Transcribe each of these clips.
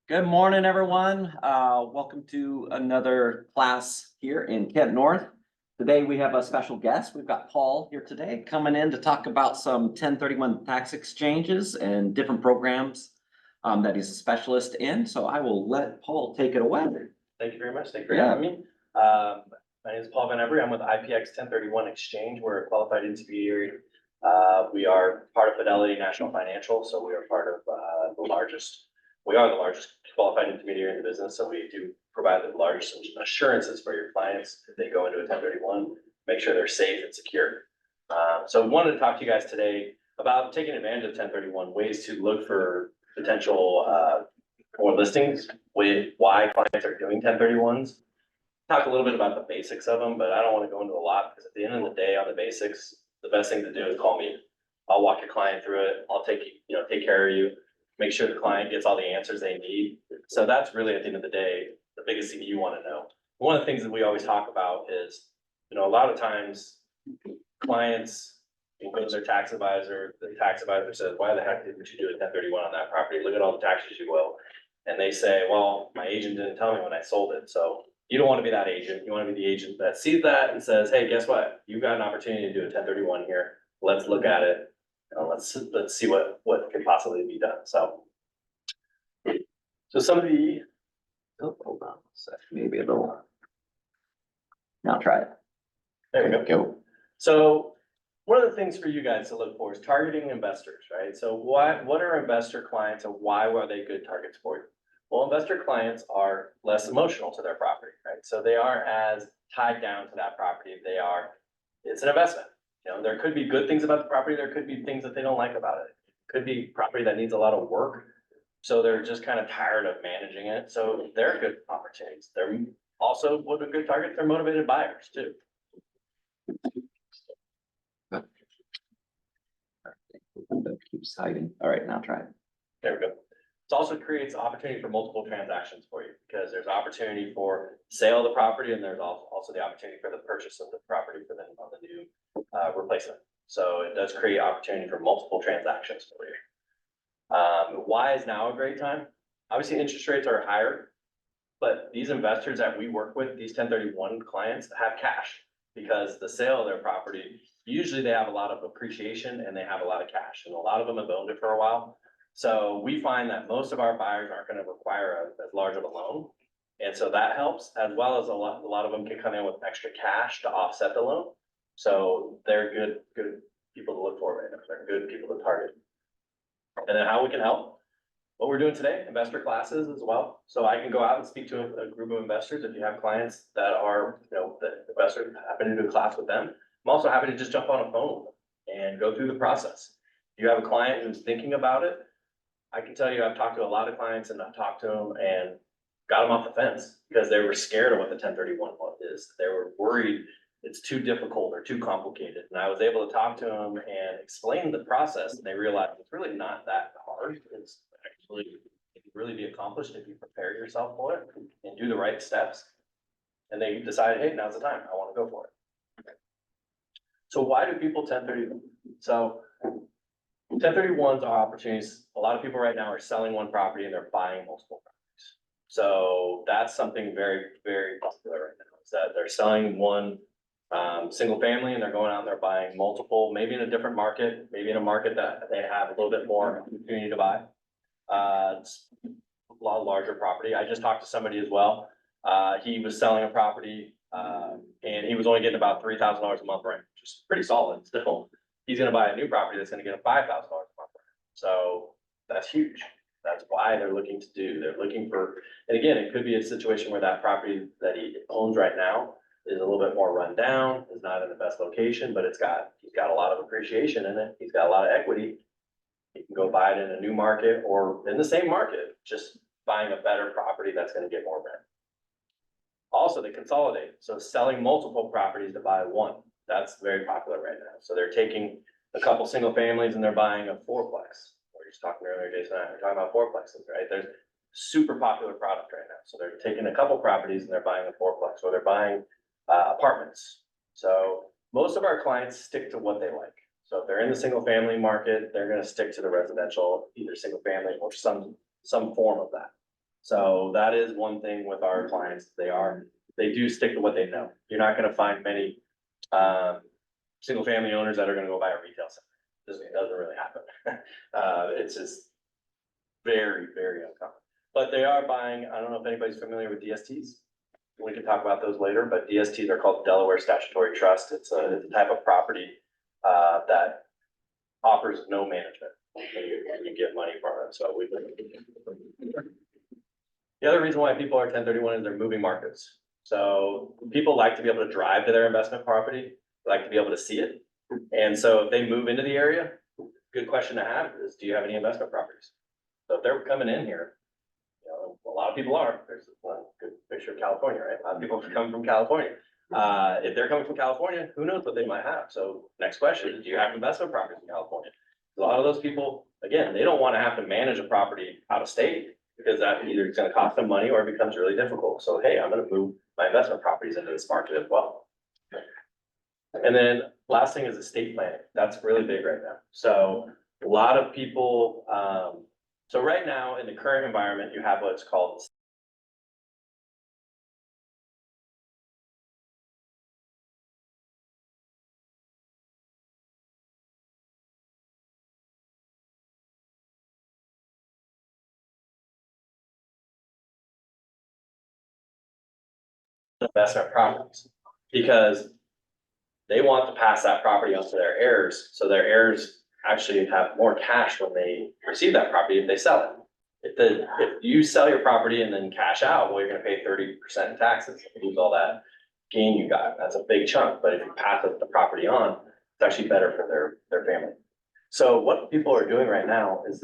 Good morning, everyone. Welcome to another class here in Kent North. Today we have a special guest. We've got Paul here today coming in to talk about some 1031 tax exchanges and different programs that he's a specialist in. So I will let Paul take it away. Thank you very much. Thank you for having me. My name is Paul Van Every. I'm with IPX 1031 Exchange. We're a qualified intermediary. We are part of Fidelity National Financial, so we are part of we are the largest qualified intermediary in the business. So we do provide the largest assurances for your clients if they go into a 1031, make sure they're safe and secure. So we wanted to talk to you guys today about taking advantage of 1031, ways to look for potential more listings, with why clients are doing 1031s. Talk a little bit about the basics of them, but I don't want to go into a lot because at the end of the day on the basics, the best thing to do is call me. I'll walk your client through it. I'll take care of you, make sure the client gets all the answers they need. So that's really at the end of the day, the biggest thing you want to know. One of the things that we always talk about is, a lot of times clients go to their tax advisor, the tax advisor says, why the heck didn't you do a 1031 on that property? Look at all the taxes you owe. And they say, well, my agent didn't tell me when I sold it. So you don't want to be that agent. You want to be the agent that sees that and says, hey, guess what? You got an opportunity to do a 1031 here. Let's look at it. Let's see what can possibly be done. So some of the, Hold on a sec, maybe a little. Now try it. there we go. So one of the things for you guys to look for is targeting investors, right? So what are investor clients and why were they good targets for you? Well, investor clients are less emotional to their property, right? So they aren't as tied down to that property. It's an investment. There could be good things about the property. There could be things that they don't like about it. Could be property that needs a lot of work. So they're just kind of tired of managing it. So they're good opportunities. They're also what a good target. They're motivated buyers too. Keeps hiding. All right, now try it. There we go. It also creates opportunity for multiple transactions for you because there's opportunity for sale of the property and there's also the opportunity for the purchase of the property for them on the new replacement. So it does create opportunity for multiple transactions for you. Why is now a great time? Obviously, interest rates are higher, but these investors that we work with, these 1031 clients, have cash because the sale of their property, usually they have a lot of appreciation and they have a lot of cash, and a lot of them have owned it for a while. So we find that most of our buyers aren't going to require as large of a loan. And so that helps, as well as a lot of them can come in with extra cash to offset the loan. So they're good people to look for right now. They're good people to target. And then how we can help, what we're doing today, investor classes as well. So I can go out and speak to a group of investors. If you have clients that are, the investors, happy to do a class with them. I'm also happy to just jump on a phone and go through the process. If you have a client who's thinking about it, I can tell you I've talked to a lot of clients and I've talked to them and got them off the fence because they were scared of what the 1031 is. They were worried it's too difficult or too complicated. And I was able to talk to them and explain the process, and they realized it's really not that hard. It's actually, it can really be accomplished if you prepare yourself for it and do the right steps. And they decided, hey, now's the time. I want to go for it. So why do people 1031? So 1031s are opportunities. A lot of people right now are selling one property and they're buying multiple properties. So that's something very, very popular right now, is that they're selling one single family and they're going out and they're buying multiple, maybe in a different market, maybe in a market that they have a little bit more opportunity to buy. It's a lot larger property. I just talked to somebody as well. He was selling a property and he was only getting about $3,000 a month rent, which is pretty solid still. He's going to buy a new property that's going to get a $5,000 a month rent. So that's huge. That's why they're looking to do. They're looking for, and again, it could be a situation where that property that he owns right now is a little bit more run down, is not in the best location, but he's got a lot of appreciation in it. He's got a lot of equity. He can go buy it in a new market or in the same market, just buying a better property that's going to get more rent. Also, they consolidate. So selling multiple properties to buy one. That's very popular right now. So they're taking a couple single families and they're buying a fourplex. We were just talking earlier, Jason and I were talking about fourplexes, right? There's super popular product right now. So they're taking a couple properties and they're buying a fourplex, or they're buying apartments. So most of our clients stick to what they like. So if they're in the single family market, they're going to stick to the residential, either single family or some form of that. So that is one thing with our clients, they do stick to what they know. You're not gonna find many, single family owners that are gonna go buy a retail center. It doesn't really happen. It's just very, very uncommon. But they are buying, I don't know if anybody's familiar with DSTs. We can talk about those later, but DSTs are called Delaware Statutory Trust. It's a type of property that offers no management when you get money from it. So the other reason why people are 1031 is they're moving markets. So people like to be able to drive to their investment property, like to be able to see it. And so if they move into the area, good question to have is, do you have any investment properties? So if they're coming in here, you know, a lot of people are, there's one good picture of California, right? A lot of people come from California. If they're coming from California, who knows what they might have? So next question is, do you have investment properties in California? A lot of those people, again, they don't want to have to manage a property out of state because that either is going to cost them money or it becomes really difficult. So, hey, I'm going to move my investment properties into this market as well. And then last thing is estate planning. That's really big right now. So a lot of people, so right now in the current environment, you have what's called investment properties because they want to pass that property on to their heirs. So their heirs actually have more cash when they receive that property if they sell it. If you sell your property and then cash out, well, you're gonna pay 30% in taxes, lose all that gain you got. That's a big chunk. But if you pass the property on, it's actually better for their family. So what people are doing right now is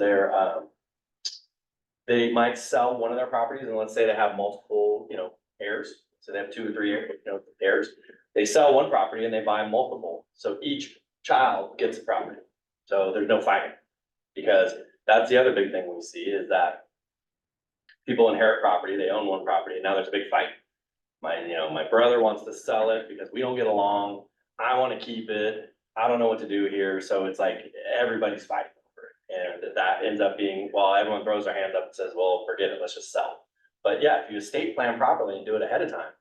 they might sell one of their properties, and let's say they have multiple, heirs. So they have 2 or 3, heirs. They sell one property and they buy multiple. So each child gets a property. So there's no fighting. Because that's the other big thing we see is that people inherit property, they own one property, and now there's a big fight. My brother wants to sell it because we don't get along. I want to keep it. I don't know what to do here. So it's like everybody's fighting over it. And that ends up being, well, everyone throws their hands up and says, well, forget it, let's just sell. But yeah, if you estate plan properly and do it ahead of time,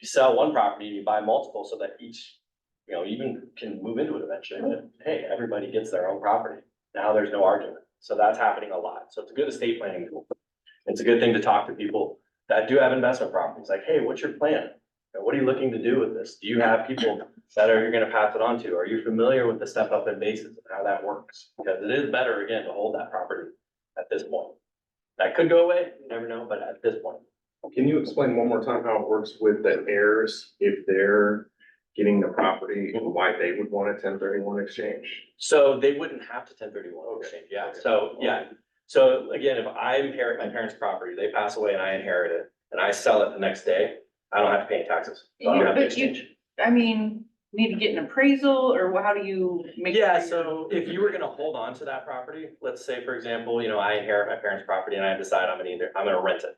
you sell one property and you buy multiple so that each, even can move into it eventually. But hey, everybody gets their own property. Now there's no argument. So that's happening a lot. So it's a good estate planning tool. It's a good thing to talk to people that do have investment properties. Like, hey, what's your plan? What are you looking to do with this? Do you have people that you're going to pass it on to? Are you familiar with the step up in basis and how that works? Because it is better, again, to hold that property at this point. That could go away, you never know, but at this point. Can you explain one more time how it works with the heirs if they're getting the property and why they would want a 1031 exchange? So they wouldn't have to 1031 exchange, yeah. Okay. So, yeah. So again, if I inherit my parents' property, they pass away and I inherit it, and I sell it the next day, I don't have to pay any taxes. So I don't have to But you, exchange. I mean, need to get an appraisal, or how do you make? Yeah, sure so if you were gonna hold on to that property, let's say, for example, I inherit my parents' property and I decide I'm gonna rent it.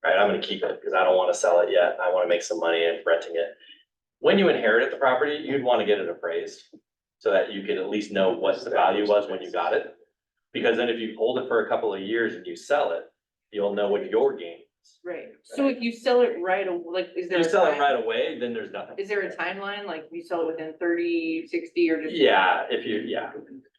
Right, I'm gonna keep it because I don't wanna sell it yet. I wanna make some money in renting it. When you inherited the property, you'd wanna get it appraised so that you could at least know what the value was when you got it. Because then if you hold it for a couple of years and you sell it, you'll know what your gain is. Right, so if you sell it like, is If there? you a sell it time- right away, then there's nothing. Is there a timeline, like you sell it within 30, 60, or just? Yeah,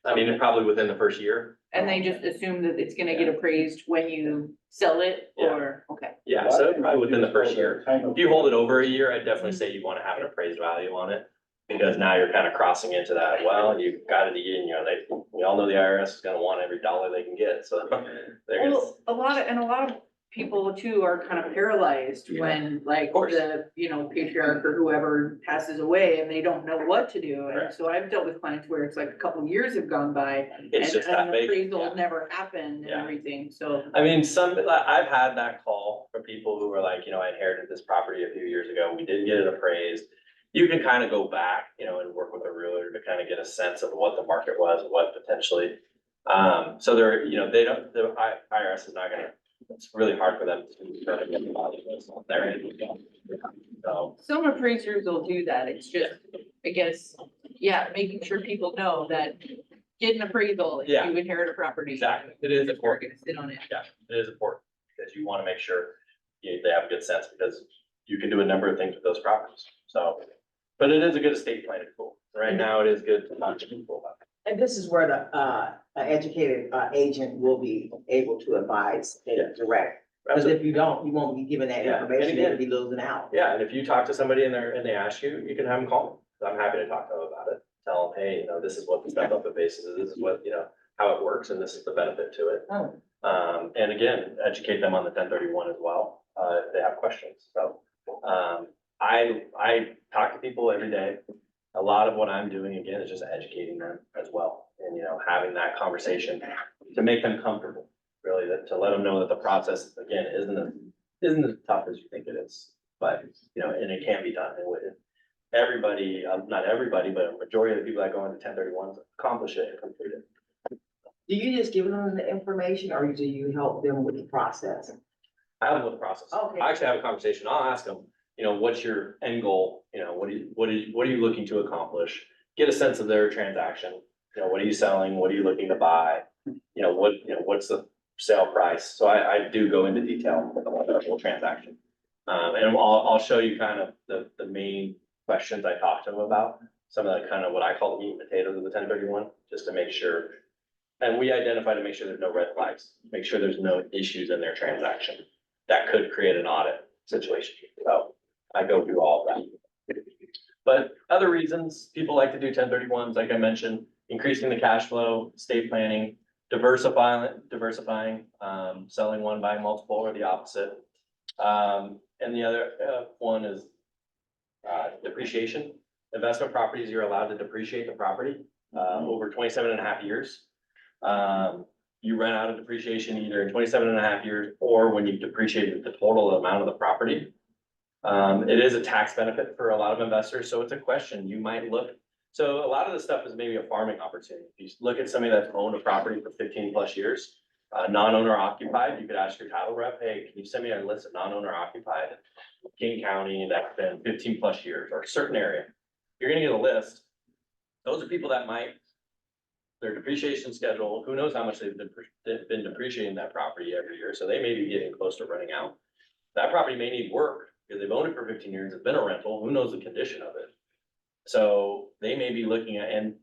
I mean, probably within the first year. And they just assume that it's gonna get appraised when you sell it, Yeah. or, okay. Yeah, so probably within the first year. If you hold it over a year, I'd definitely say you wanna have an appraised value on it. Because now you're kind of crossing into that, well, you've got it, we all know the IRS is gonna want every dollar they can get, so they're gonna. Well, a lot of people too are kind of paralyzed when like course. the, patriarch or whoever passes away and they don't know what to do. And Correct. so I've dealt with clients where it's like a couple of years have gone by It's and just an that big. appraisal Yeah. never happened and Yeah. everything, so. I mean, I've had that call from people who were like, I inherited this property a few years ago, we didn't get it appraised. You can kind of go back, and work with a realtor to kind of get a sense of what the market was, what potentially. So the IRS is not gonna, it's really hard for them to try to get the value on their end. So, Some appraisers will do that, it's just, I guess, making sure people know that get an appraisal if Yeah. you inherit a property. exactly, it is You're important, gonna sit on it. yeah, it is important. because you want to make sure they have a good sense, because you can do a number of things with those properties. So, but it is a good estate planning tool. Right now, it is good to talk to people about. And this is where the, an educated, agent will be able to advise and direct. Because if you don't, you won't be given that Yeah, and information, again- they'll be losing out. Yeah, and if you talk to somebody and they ask you, you can have them call me. I'm happy to talk to them about it. Tell them, hey, this is what the step up basis is, this is what, how it works, and this is the benefit to it. Oh. And again, educate them on the 1031 as well, if they have questions. So, I talk to people every day. A lot of what I'm doing, again, is just educating them as well. And, having that conversation to make them comfortable, really, to let them know that the process, again, isn't as tough as you think it is. But, and it can be done. Everybody, not everybody, but a majority of the people that go into 1031s accomplish it and complete it. Do you just give them the information or do you help them with the process? I have them with the process. Okay. I actually have a conversation. I'll ask them, what's your end goal? What are you looking to accomplish? Get a sense of their transaction. What are you selling? What are you looking to buy? What's the sale price? So I do go into detail with the actual transaction. And I'll show you kind of the main questions I talked to them about. Some of the kind of what I call the meat and potatoes of the 1031, just to make sure. And we identify to make sure there's no red flags, make sure there's no issues in their transaction that could create an audit situation. So I go through all of that. But other reasons people like to do 1031s, like I mentioned, increasing the cash flow, estate planning, diversifying, selling one, buying multiple, or the opposite. And the other one is depreciation. Investment properties, you're allowed to depreciate the property over 27 and a half years. You run out of depreciation either in 27 and a half years or when you've depreciated the total amount of the property. It is a tax benefit for a lot of investors, so it's a question you might look. So a lot of the stuff is maybe a farming opportunity. If you look at somebody that's owned a property for 15 plus years, non-owner occupied, you could ask your title rep, hey, can you send me a list of non-owner occupied in King County that's been 15 plus years or a certain area? You're gonna get a list. Those are people that their depreciation schedule, who knows how much they've been depreciating that property every year. So they may be getting close to running out. That property may need work because they've owned it for 15 years. It's been a rental. Who knows the condition of it? So they may be looking at, and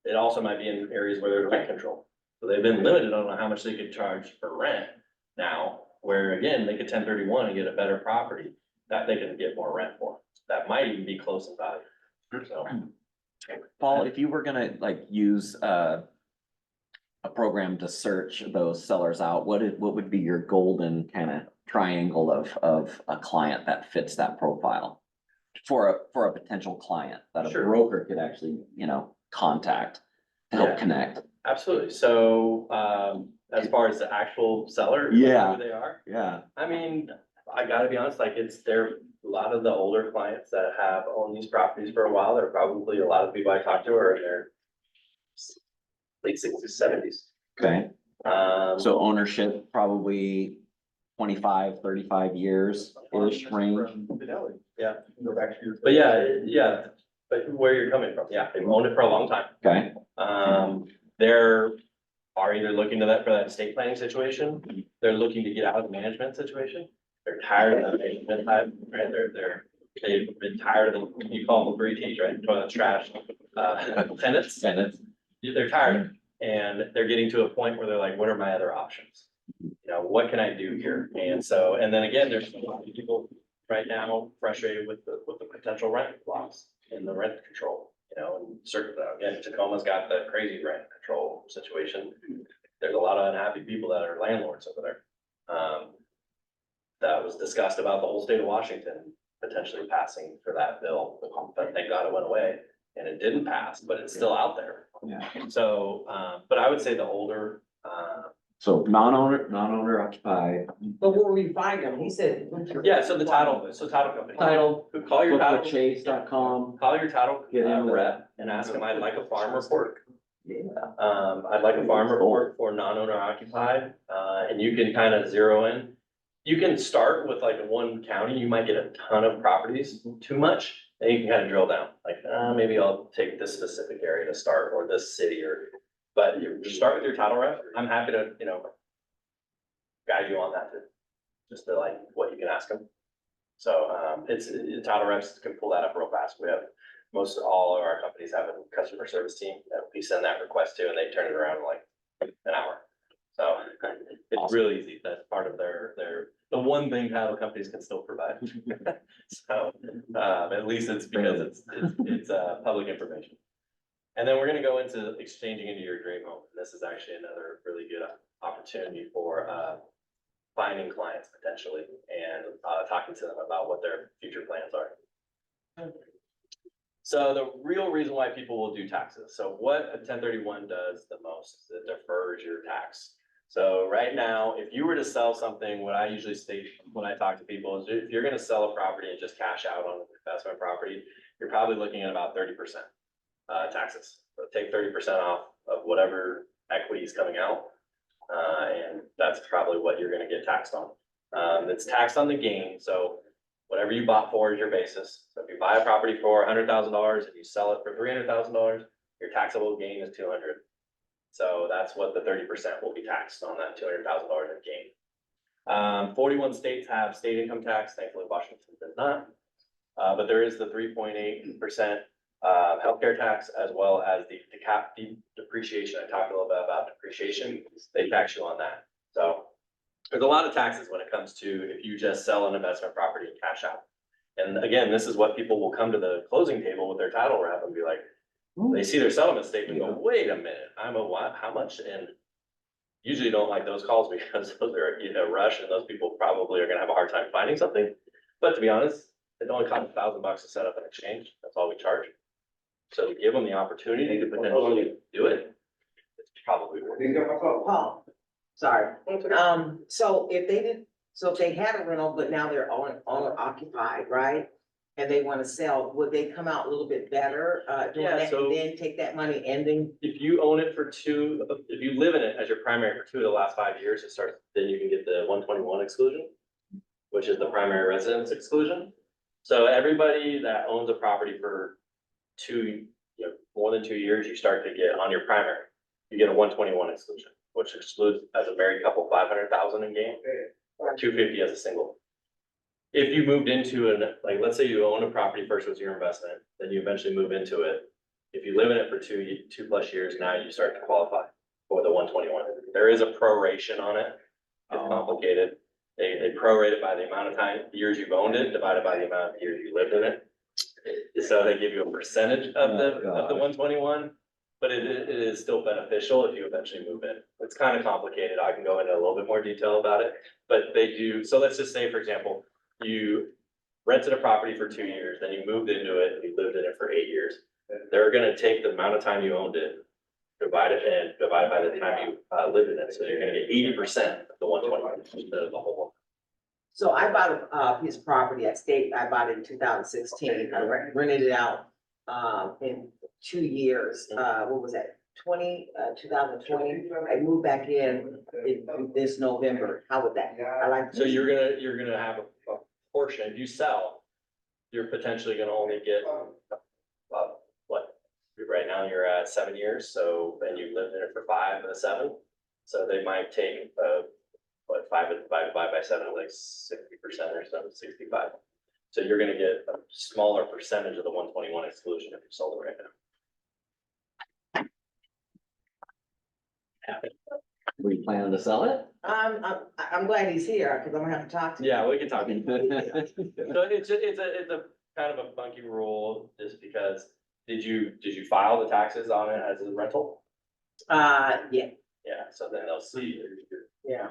it also might be in areas where there's rent control. So they've been limited on how much they could charge for rent now, where again, they could 1031 and get a better property that they can get more rent for. That might even be close in value. So. Paul, if you were gonna use a program to search those sellers out, what would be your golden kind of triangle of a client that fits that profile? For a potential client that a Sure. broker could actually, contact to help Yeah. connect. Absolutely. So, as far as the actual seller, Yeah. who they are, Yeah. I mean, I gotta be honest, a lot of the older clients that have owned these properties for a while, they're probably a lot of people I talk to are in their late 60s, 70s. Okay. So, So ownership probably 25, 35 years-ish range. yeah, Go back to your. but yeah, but where you're coming from, yeah, they've owned it for a long time. Okay. They're either looking for that estate planning situation, they're looking to get out of the management situation. They're tired of the management type, right? They've been tired of you call them 3Ts, right? Toilet trash, tenants. They're tired and they're getting to a point where they're like, what are my other options? What can I do here? And then again, there's a lot of people right now frustrated with the potential rent blocks and the rent control, and again, Tacoma's got the crazy rent control situation. There's a lot of unhappy people that are landlords over there. That was discussed about the whole state of Washington potentially passing for that bill, but thank God it went away and it didn't pass, but it's still out there. Yeah. So, but I would say the older, So non-owner occupied. But where we find them, he said. yeah, so title company. Title. Call your title. Chase.com. Call your title Get into rep and ask them, I'd like a farm report. Yeah. I'd like a farm report for non-owner occupied, and you can kind of zero in. You can start with like one county, you might get a ton of properties, too much, and you can kind of drill down, like, maybe I'll take this specific area to start, or this city, but you start with your title rep. I'm happy to, guide you on that too. just to like what you can ask them. So, title reps can pull that up real fast. We have, most all of our companies have a customer service team that we send that request to and they turn it around in like an hour. So it's Awesome. really easy. That's part of the one thing title companies can still provide. So, at least it's because it's public information. And then we're gonna go into exchanging into your dream home. This is actually another really good opportunity for, finding clients potentially and, talking to them about what their future plans are. So the real reason why people will do taxes. So what a 1031 does the most is it defers your tax. So right now, if you were to sell something, what I usually state when I talk to people is if you're gonna sell a property and just cash out on investment property, you're probably looking at about 30% taxes. So take 30% off of whatever equity is coming out. And that's probably what you're gonna get taxed on. It's taxed on the gain, so whatever you bought for is your basis. So if you buy a property for $100,000 and you sell it for $300,000, your taxable gain is 200. So that's what the 30% will be taxed on that $200,000 in gain. 41 states have state income tax, thankfully Washington does not. But there is the 3.8% healthcare tax as well as the depreciation. I talked a little bit about depreciation. They tax you on that. So there's a lot of taxes when it comes to if you just sell an investment property and cash out. And again, this is what people will come to the closing table with their title rep and be like, they see their settlement statement and go, wait a minute, I'm a what, how much? And usually don't like those calls because those are a rush and those people probably are gonna have a hard time finding something. But to be honest, it only costs $1,000 to set up an exchange. That's all we charge. So to give them the opportunity to potentially do it, it's probably worth it. Paul, sorry. So if they had a rental, but now they're owner occupied, right? And they wanna sell, would they come out a little bit better, doing Yeah, that so- and then take that money ending? If you own it for if you live in it as your primary for 2 of the last 5 years, it starts, then you can get the 121 exclusion, which is the primary residence exclusion. So everybody that owns a property for more than 2 years, you start to get on your primary, you get a 121 exclusion, which excludes as a married couple, 500,000 in gain, or 250 as a single. If you moved into like, let's say you own a property first was your investment, then you eventually move into it. If you live in it for 2+ years, now you start to qualify for the 121. There is a proration on it. It's complicated. They prorate it by the amount of years you've owned it, divided by the amount of years you lived in it. So they give you a percentage of the 121, but it is still beneficial if you eventually move in. It's kind of complicated. I can go into a little bit more detail about it, but they do. So let's just say, for example, you rented a property for 2 years, then you moved into it and you lived in it for 8 years. They're gonna take the amount of time you owned it, divide by the time you lived in it. So you're gonna get 80% of the 121 instead of the whole one. So I bought a piece of property at State, I bought it in 2016, I rented it out, in 2 years, what was that? 2020, I moved back in this November, how would that? I like. So you're gonna have a portion, if you sell, you're potentially gonna only get, what? Right now you're at 7 years, so then you lived in it for 5 of the 7. So they might take, 5 divided by 7, like 60% or something, 65. So you're gonna get a smaller percentage of the 121 exclusion if you sold it right now. We planning to sell it? I'm glad he's here, cause I'm gonna have to talk to him. Yeah, we can talk. So it's a kind of a funky rule, just because, did you file the taxes on it as a rental? Yeah, Yeah, so then they'll see. yeah.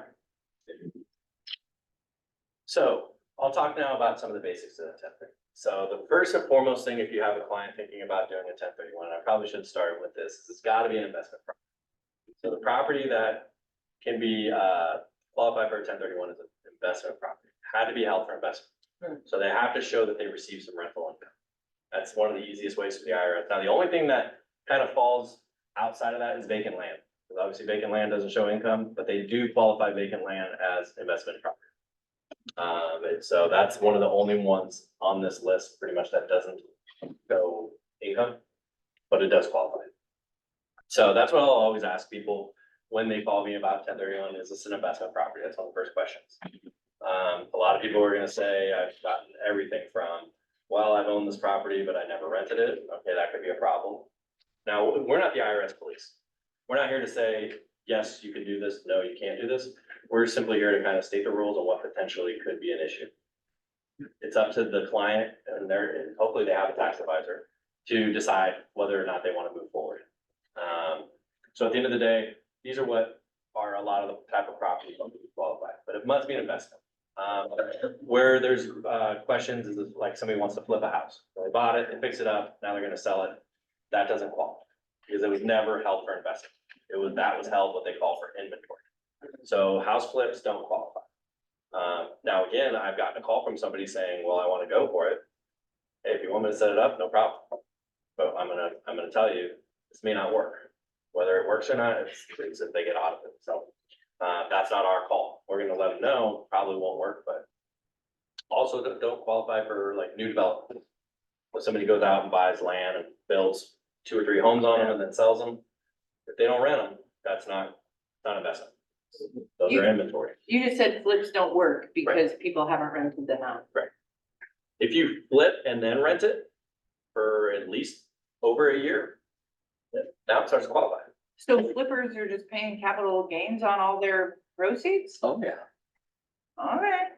So I'll talk now about some of the basics of the 1031. So the first and foremost thing, if you have a client thinking about doing a 1031, and I probably should start with this, is it's gotta be an investment property. So the property that can be qualified for a 1031 is an investment property, had to be held for investment. So they have to show that they receive some rental income. That's one of the easiest ways for the IRS. Now, the only thing that kind of falls outside of that is vacant land. Because obviously vacant land doesn't show income, but they do qualify vacant land as investment property. And so that's one of the only ones on this list pretty much that doesn't go income, but it does qualify. So that's what I'll always ask people when they call me about 1031, is this an investment property? That's one of the first questions. A lot of people are gonna say, I've gotten everything from, well, I've owned this property, but I never rented it. Okay, that could be a problem. Now, we're not the IRS police. We're not here to say, yes, you can do this, no, you can't do this. We're simply here to kind of state the rules on what potentially could be an issue. It's up to the client and hopefully they have a tax advisor to decide whether or not they want to move forward. So at the end of the day, these are what are a lot of the type of properties that qualify, but it must be an investment. Where there's, questions is if, like somebody wants to flip a house. So they bought it, they fix it up, now they're gonna sell it. That doesn't qualify because it was never held for investment. That was held what they call for inventory. So house flips don't qualify. Now again, I've gotten a call from somebody saying, well, I wanna go for it. Hey, if you want me to set it up, no problem. But I'm gonna tell you, this may not work. Whether it works or not, it's if they get audited, so. That's not our call. We're gonna let them know, probably won't work, but. Also don't qualify for like new development. When somebody goes out and buys land and builds 2 or 3 homes on them and then sells them. If they don't rent them, that's not investment. Those are inventory. You just said flips don't work because people haven't rented them out. If you flip and then rent it for at least over a year, now it starts to qualify. So flippers are just paying capital gains on all their proceeds? Oh, yeah. Alright.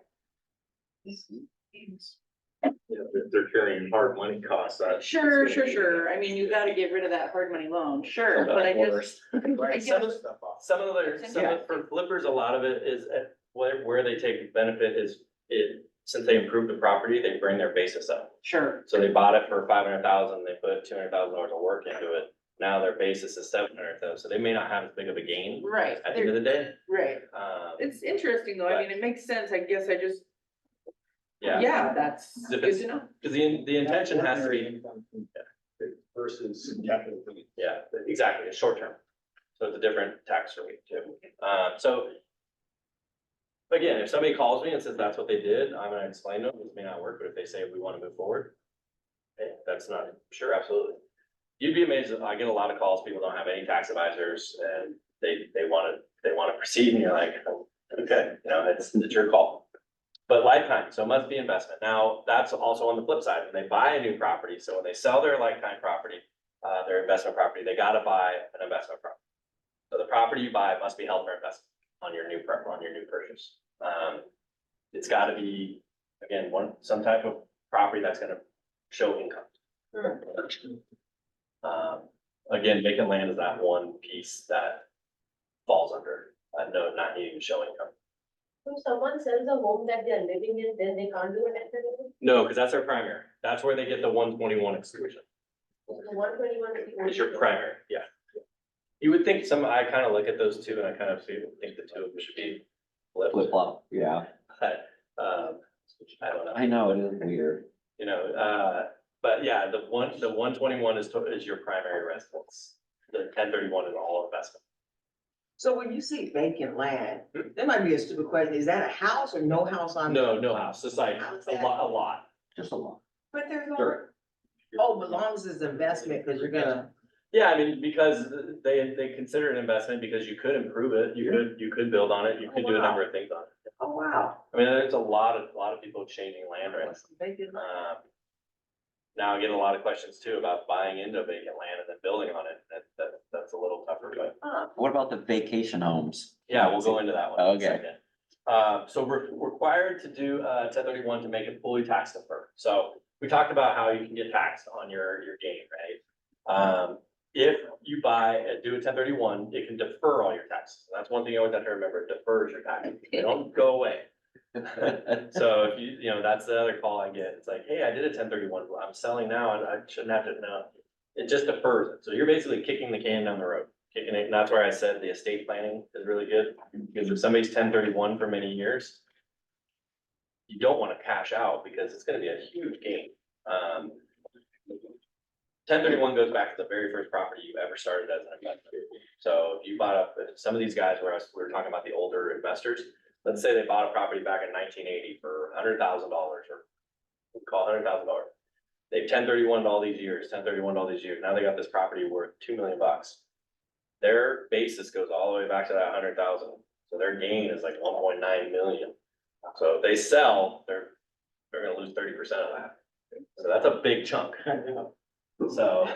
They're carrying hard money costs. Sure. I mean, you gotta get rid of that hard money loan, sure, but I just. I Some guess- for flippers, a lot of it is where they take benefit is since they improve the property, they bring their basis up. Sure, So they bought it for 500,000, they put $200,000 of work into it. Now their basis is 700,000, so they may not have as big of a gain right, at the end of the day. right. Um, It's interesting though, I mean, it makes sense, I guess I just, yeah, yeah, that's If good it's- to know. because the intention has to be, Versus capital. yeah, exactly, it's short term. So it's a different tax rate too. So. Again, if somebody calls me and says that's what they did, I'm gonna explain to them, this may not work, but if they say we wanna move forward. Hey, that's not, sure, absolutely. You'd be amazed, I get a lot of calls, people don't have any tax advisors and they wanna proceed and you're like, okay, it's your call. But lifetime, so it must be investment. Now, that's also on the flip side, when they buy a new property, so when they sell their lifetime property, their investment property, they gotta buy an investment property. So the property you buy must be held for investment on your new purchase. It's gotta be, again, some type of property that's gonna show income. Again, vacant land is that one piece that falls under, no, not needing to show income. If someone sells a home that they are living in, then they can't do an activity? No, because that's their primary. That's where they get the 121 exclusion. The 121 is the only. It's your primary, yeah. You would think I kind of look at those two and I kind of think the two of them should be flipped. Flip flop, yeah. But, I don't know. I know, it is weird. But yeah, the 121 is your primary residence. The 1031 is all investment. So when you say vacant land, that might be a stupid question, is that a house or no house on? No house, it's like a lot. Just a lot. But there's no, Sure. belongs as investment, cause you're gonna, Yeah, I mean, because they consider it investment because you could improve it, you could build on it, you could do a number of things on it. oh, wow. I mean, there's a lot of people changing land right Vacant land. now. Now I get a lot of questions too about buying into vacant land and then building on it. That's a little tougher, but What about the vacation homes? yeah, we'll go into that one. in a Okay. second. So we're required to do 1031 to make it fully tax deferred. So we talked about how you can get taxed on your gain, right? If you do a 1031, it can defer all your taxes. That's one thing you always have to remember, it defers your taxes. They don't go away. So if that's the other call I get. It's like, hey, I did a 1031, I'm selling now and I shouldn't have to, no. It just defers it. So you're basically kicking the can down the road, kicking it. And that's where I said the estate planning is really good. Because if somebody's 1031 for many years, you don't want to cash out because it's gonna be a huge gain. 1031 goes back to the very first property you ever started as an investment. So if you bought up, some of these guys we were talking about the older investors, let's say they bought a property back in 1980 for $100,000 or we'll call $100,000. They've 1031'd all these years, 1031'd all these years. Now they got this property worth $2 million. Their basis goes all the way back to that 100,000. So their gain is like 1.9 million. So if they sell, they're gonna lose 30% of that. So that's a big chunk. So,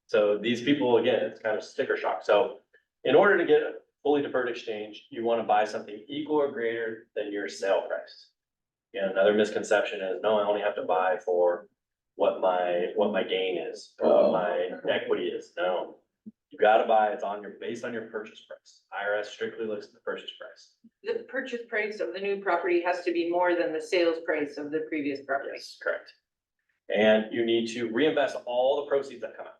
so these people, again, it's kind of sticker shock. So in order to get a fully deferred exchange, you want to buy something equal or greater than your sale price. And another misconception is, no, I only have to buy for what my gain is, or what my equity is. No. You gotta buy, it's based on your purchase price. IRS strictly looks at the purchase price. The purchase price of the new property has to be more than the sales price of the previous property. Yes, correct. And you need to reinvest all the proceeds that come out.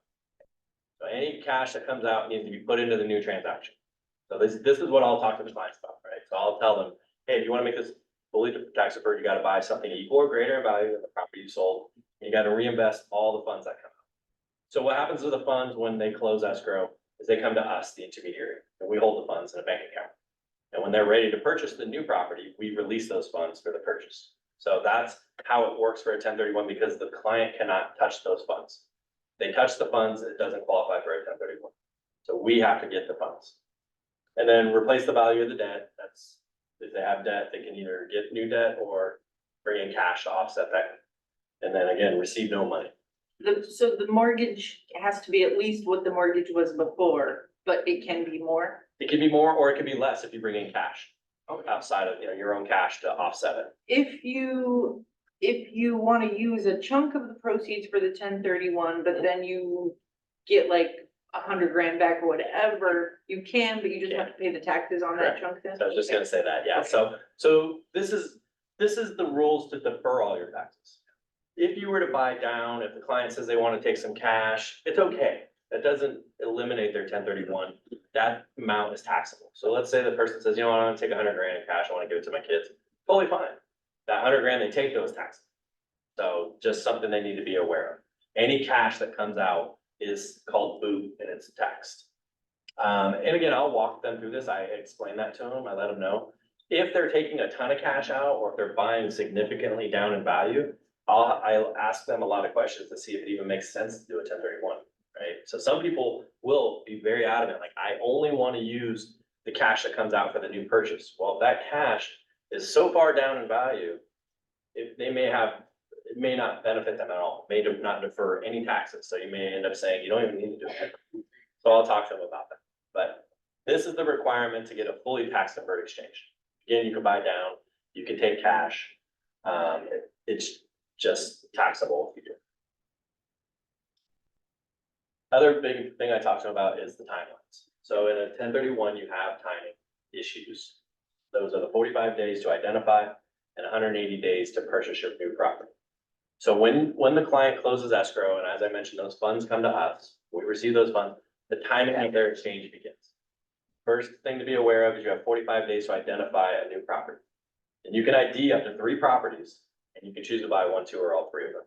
So any cash that comes out needs to be put into the new transaction. So this is what I'll talk to the clients about, right? So I'll tell them, hey, if you wanna make this fully tax deferred, you gotta buy something equal or greater in value than the property you sold. And you gotta reinvest all the funds that come out. So what happens to the funds when they close escrow is they come to us, the intermediary, and we hold the funds in a bank account. And when they're ready to purchase the new property, we release those funds for the purchase. So that's how it works for a 1031, because the client cannot touch those funds. They touch the funds, it doesn't qualify for a 1031. So we have to get the funds. And then replace the value of the debt. That's, if they have debt, they can either get new debt or bring in cash to offset that. And then again, receive no money. So the mortgage has to be at least what the mortgage was before, but it can be more. It can be more or it can be less if you bring in cash outside of, your own cash to offset it. If you wanna use a chunk of the proceeds for the 1031, but then you get like 100 grand back or whatever, you can, but you just have to pay the taxes on that Correct. chunk then? So I was just gonna say that, yeah. So this is the rules to defer all your taxes. If you were to buy down, if the client says they want to take some cash, it's okay. That doesn't eliminate their 1031. That amount is taxable. So let's say the person says, you know what, I want to take 100 grand in cash, I want to give it to my kids. Totally fine. That 100 grand, they take those taxes. So just something they need to be aware of. Any cash that comes out is called boot and it's taxed. And again, I'll walk them through this. I explain that to them. I let them know. If they're taking a ton of cash out or if they're buying significantly down in value, I'll ask them a lot of questions to see if it even makes sense to do a 1031, right? So some people will be very adamant, like, I only want to use the cash that comes out for the new purchase. Well, if that cash is so far down in value, it may not benefit them at all, may not defer any taxes. So you may end up saying, you don't even need to do it. So I'll talk to them about that. But this is the requirement to get a fully tax deferred exchange. Again, you can buy down, you can take cash. It's just taxable if you do. Other big thing I talked to them about is the timelines. So in a 1031, you have timing issues. Those are the 45 days to identify and 180 days to purchase your new property. So when the client closes escrow, and as I mentioned, those funds come to us, we receive those funds, the timing of their exchange begins. First thing to be aware of is you have 45 days to identify a new property. And you can ID up to 3 properties, and you can choose to buy 1, 2, or all 3 of them.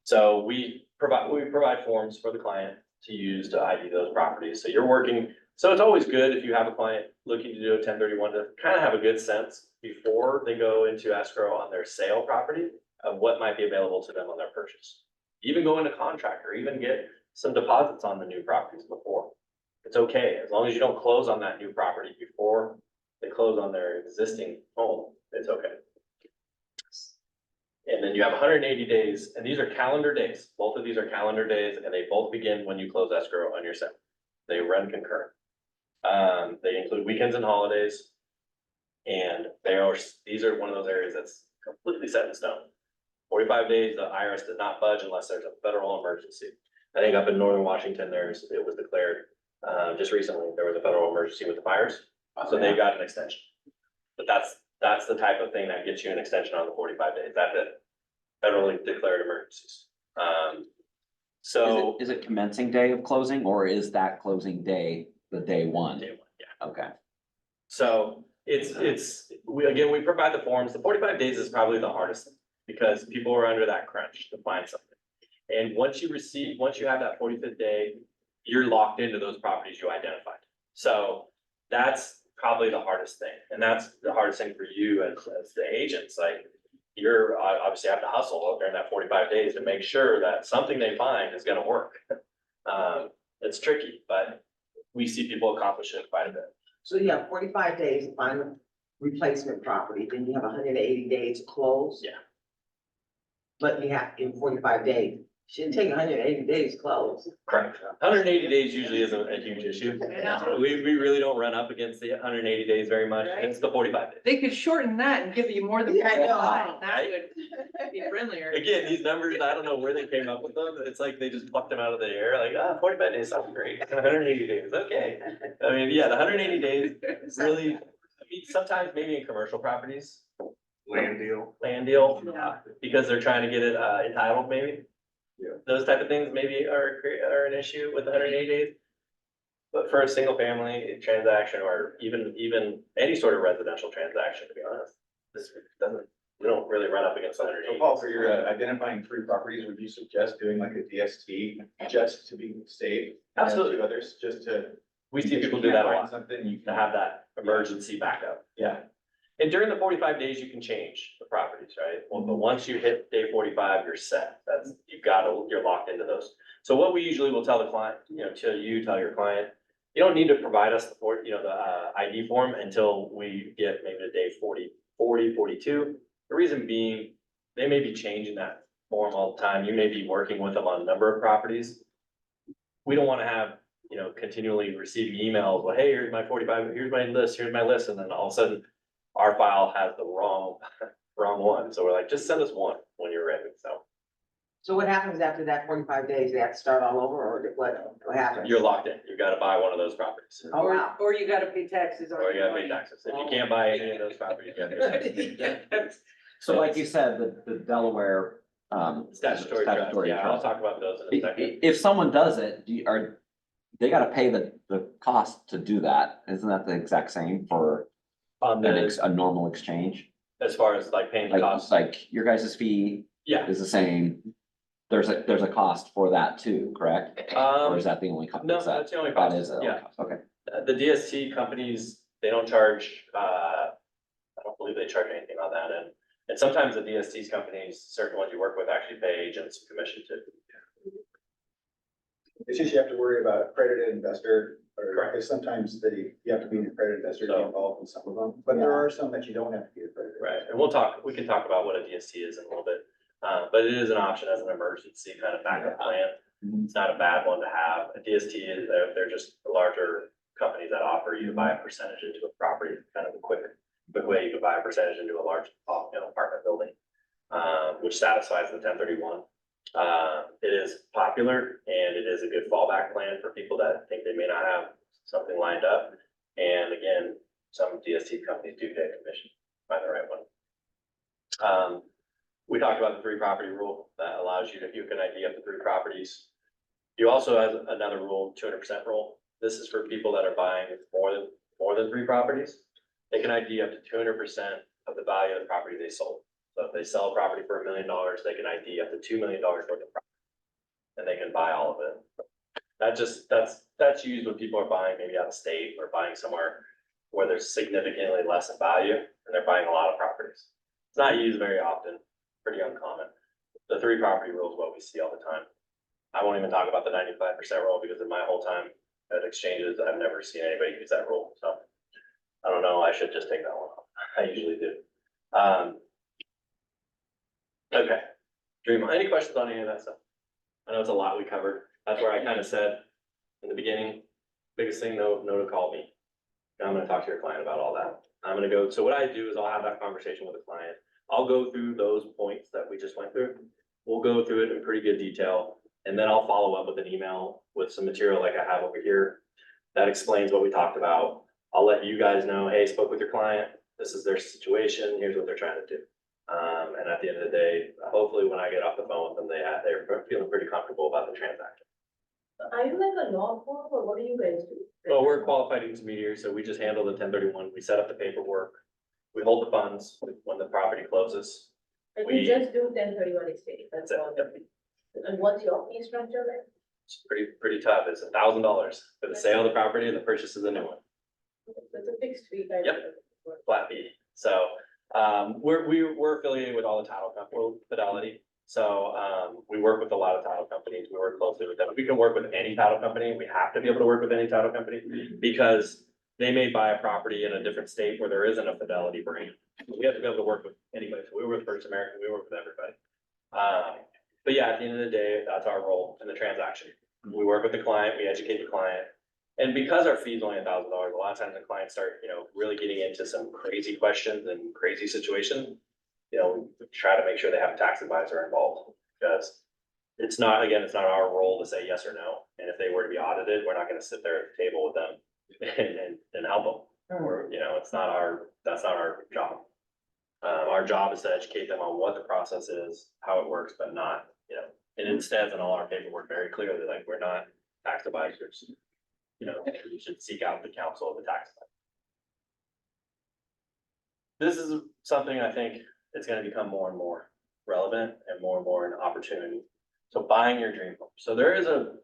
So we provide forms for the client to use to ID those properties. So you're working, so it's always good if you have a client looking to do a 1031 to kind of have a good sense before they go into escrow on their sale property of what might be available to them on their purchase. Even go into contract or even get some deposits on the new properties before. It's okay, as long as you don't close on that new property before they close on their existing home, it's okay. And then you have 180 days, and these are calendar days. Both of these are calendar days, and they both begin when you close escrow on your sale. They run concurrent. They include weekends and holidays. And these are one of those areas that's completely set in stone. 45 days, the IRS does not budge unless there's a federal emergency. I think up in northern Washington, it was declared just recently, there was a federal emergency with the fires. So they got an extension. But that's the type of thing that gets you an extension on the 45 days. That's it. Federally declared emergencies. So. Is it commencing day of closing, or is that closing day the day one? Day one, yeah. Okay. So we provide the forms. The 45 days is probably the hardest thing because people are under that crunch to find something. And once you have that 45th day, you're locked into those properties you identified. So that's probably the hardest thing. And that's the hardest thing for you as the agents. Like, you're obviously have to hustle during that 45 days to make sure that something they find is gonna work. It's tricky, but we see people accomplish it quite a bit. So you have 45 days to find replacement property, then you have 180 days to close. Yeah. But you have in 45 days, shouldn't take 180 days to close. Correct. 180 days usually isn't a huge issue. Yeah. We really don't run up against the 180 days very much. Right. It's the 45 days. They could shorten that and give you more than. Yeah, I know. That Right? would be friendlier. Again, these numbers, I don't know where they came up with them. It's like they just plucked them out of the air, like, 45 days sounds great. 180 days, okay. I mean, yeah, the 180 days really, I mean, sometimes maybe in commercial properties, Land deal. land deal, Yeah. because they're trying to get it entitled maybe. Yeah. Those type of things maybe are an issue with 180 days. But for a single family transaction or even any sort of residential transaction, to be honest, this doesn't, we don't really run up against 180. So Paul, for your identifying 3 properties, would you suggest doing like a DST just to be safe? and Absolutely. to Others, just to. We see if people you do that can't a find lot, Something you to can have that emergency backup. Yeah. And during the 45 days, you can change the properties, right? Well, but once you hit day 45, you're set. That's, you're locked into those. So what we usually will tell the client, tell your client, you don't need to provide us the ID form until we get maybe to day 40, 42. The reason being, they may be changing that form all the time. You may be working with them on a number of properties. We don't want to have, continually receiving emails, well, hey, here's my 45, here's my list, and then all of a sudden our file has the wrong one. So we're like, just send us one when you're ready. So what happens after that 45 days? They have to start all over or what happens? You're locked in. You've got to buy one of those properties. Oh, wow. Or you gotta pay taxes on. Or you your gotta pay money. taxes. If you can't buy any of those properties, you gotta pay taxes. So like you said, the Delaware, Statutory trust, yeah, I'll trust. talk about those in a second. If someone does it, they gotta pay the cost to do that? Isn't that the exact same for On a normal exchange? as far as like paying the costs, Like your guys' fee yeah. is the same. There's a cost for that too, correct? Or is that the only cost? No, that's the only That cost, is the only yeah. cost, okay. The DST companies, they don't charge, I don't believe they charge anything on that end. And sometimes the DST's companies, certain ones you work with actually pay agents commission too. It's just you have to worry about accredited investor, or, Correct. because sometimes you have to be an accredited investor to So- be involved in some of them, but there are some that you don't have to be accredited. Right, and we can talk about what a DST is in a little bit, but it is an option as an emergency kind of backup plan. It's not a bad one to have. A DST is, they're just the larger companies that offer you to buy a percentage into a property, kind of a quick way you can buy a percentage into a large, apartment building, which satisfies the 1031. It is popular and it is a good fallback plan for people that think they may not have something lined up. And again, some DST companies do get commission, find the right one. We talked about the 3 property rule that allows you can ID up to 3 properties. You also have another rule, 200% rule. This is for people that are buying more than 3 properties. They can ID up to 200% of the value of the property they sold. So if they sell a property for $1 million, they can ID up to $2 million worth of property. And they can buy all of it. That's used when people are buying maybe out of state or buying somewhere where there's significantly less in value and they're buying a lot of properties. It's not used very often, pretty uncommon. The 3 property rule is what we see all the time. I won't even talk about the 95% rule because in my whole time at exchanges, I've never seen anybody use that rule. So I don't know, I should just take that one off. I usually do. Okay, Dream, any questions on any of that stuff? I know it's a lot we covered. That's where I kind of said in the beginning, biggest thing, no to call me. And I'm gonna talk to your client about all that. I'm gonna go, so what I do is I'll have that conversation with the client. I'll go through those points that we just went through. We'll go through it in pretty good detail. And then I'll follow up with an email with some material like I have over here that explains what we talked about. I'll let you guys know, hey, spoke with your client. This is their situation. Here's what they're trying to do. And at the end of the day, hopefully when I get off the phone with them, they're feeling pretty comfortable about the transaction. Are you like a law firm or what do you guys do? Well, we're a qualified intermediary, so we just handle the 1031. We set up the paperwork. We hold the funds when the property closes. And we- you just do 1031 exchange, that's That's it. all. Yep. And what's your fee structure like? It's pretty tough. It's $1,000 for the sale of the property and the purchase of the new one. So it's a fixed fee kind Yep. of. Flat fee. So, we're affiliated with all the title companies, Fidelity. So, we work with a lot of title companies. We work closely with them. We can work with any title company. We have to be able to work with any title company because they may buy a property in a different state where there isn't a fidelity brand. We have to be able to work with anybody. So we work with First American, we work with everybody. But yeah, at the end of the day, that's our role in the transaction. We work with the client, we educate the client. And because our fee's only $1,000, a lot of times the clients start, really getting into some crazy questions and crazy situations. We try to make sure they have a tax advisor involved, because it's not our role to say yes or no. And if they were to be audited, we're not gonna sit there at the table with them and help them. Or, that's not our job. Our job is to educate them on what the process is, how it works, but not, and it says in all our paperwork very clearly, like, we're not tax advisors. You should seek out the counsel of the tax advisor. This is something I think is gonna become more and more relevant and more an opportunity. So buying your dream home. So there is a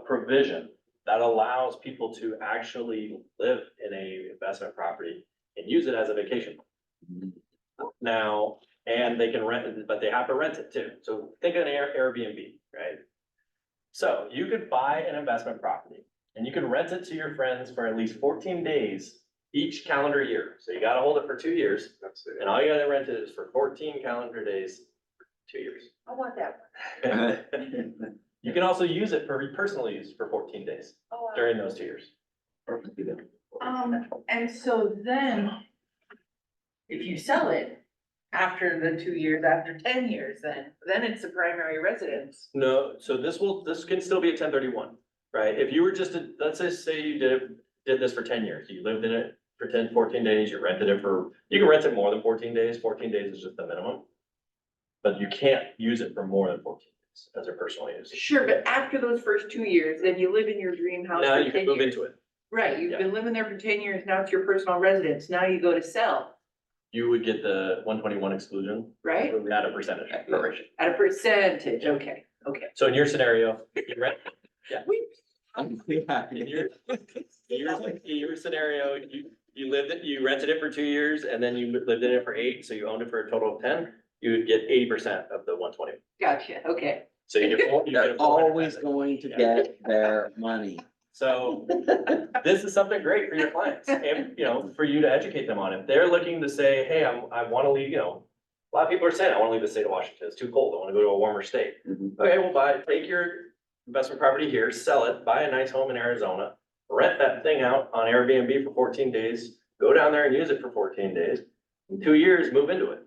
provision that allows people to actually live in a investment property and use it as a vacation. Now, and they can rent it, but they have to rent it too. So think of an Airbnb, right? So you could buy an investment property and you can rent it to your friends for at least 14 days each calendar year. So you gotta hold it for 2 years, That's it. and all you gotta rent it is for 14 calendar days, 2 years. I want that. You can also use it for personal use for 14 days Oh, wow. during those 2 years. And so then, if you sell it after the 2 years, after 10 years, then it's the primary residence. No, so this can still be a 1031, right? If you were just, let's just say you did this for 10 years, you lived in it for 14 days, you rented it you can rent it more than 14 days, 14 days is just the minimum. But you can't use it for more than 14 days as a personal use. Sure, but after those first 2 years, then you live in your dream house Now for you can 10 move years. into it. Right, you've Yeah. been living there for 10 years, now it's your personal residence, now you go to sell, You would get the 121 exclusion right? at a percentage proration. At a percentage, okay. So in your scenario, you rent, Yeah. in your scenario, you rented it for 2 years and then you lived in it for 8, so you owned it for a total of 10, you would get 80% of the 120. Gotcha, okay. So you get full. They're always going to get their money. So this is something great for your clients and, for you to educate them on it. They're looking to say, hey, I want to leave, a lot of people are saying, I want to leave the state of Washington. It's too cold. I want to go to a warmer state. Mhm. Okay, well, take your investment property here, sell it, buy a nice home in Arizona, rent that thing out on Airbnb for 14 days, go down there and use it for 14 days. In 2 years, move into it.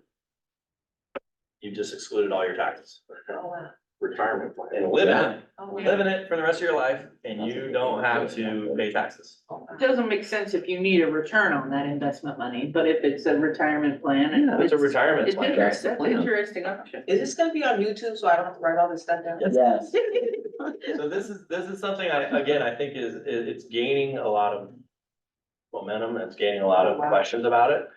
You just excluded all your taxes. Oh, wow. Retirement plan. And live in Yeah. it, Oh, wow. live in it for the rest of your life, and you don't have to pay taxes. It doesn't make sense if you need a return on that investment money, but if it's a retirement plan. and Yeah, It's a retirement It's plan. interesting, That's that's the an plan. interesting option. Is this gonna be on YouTube so I don't have to write all this stuff down? Yes. So this is something I think it's gaining a lot of momentum, and it's gaining a lot of questions about it.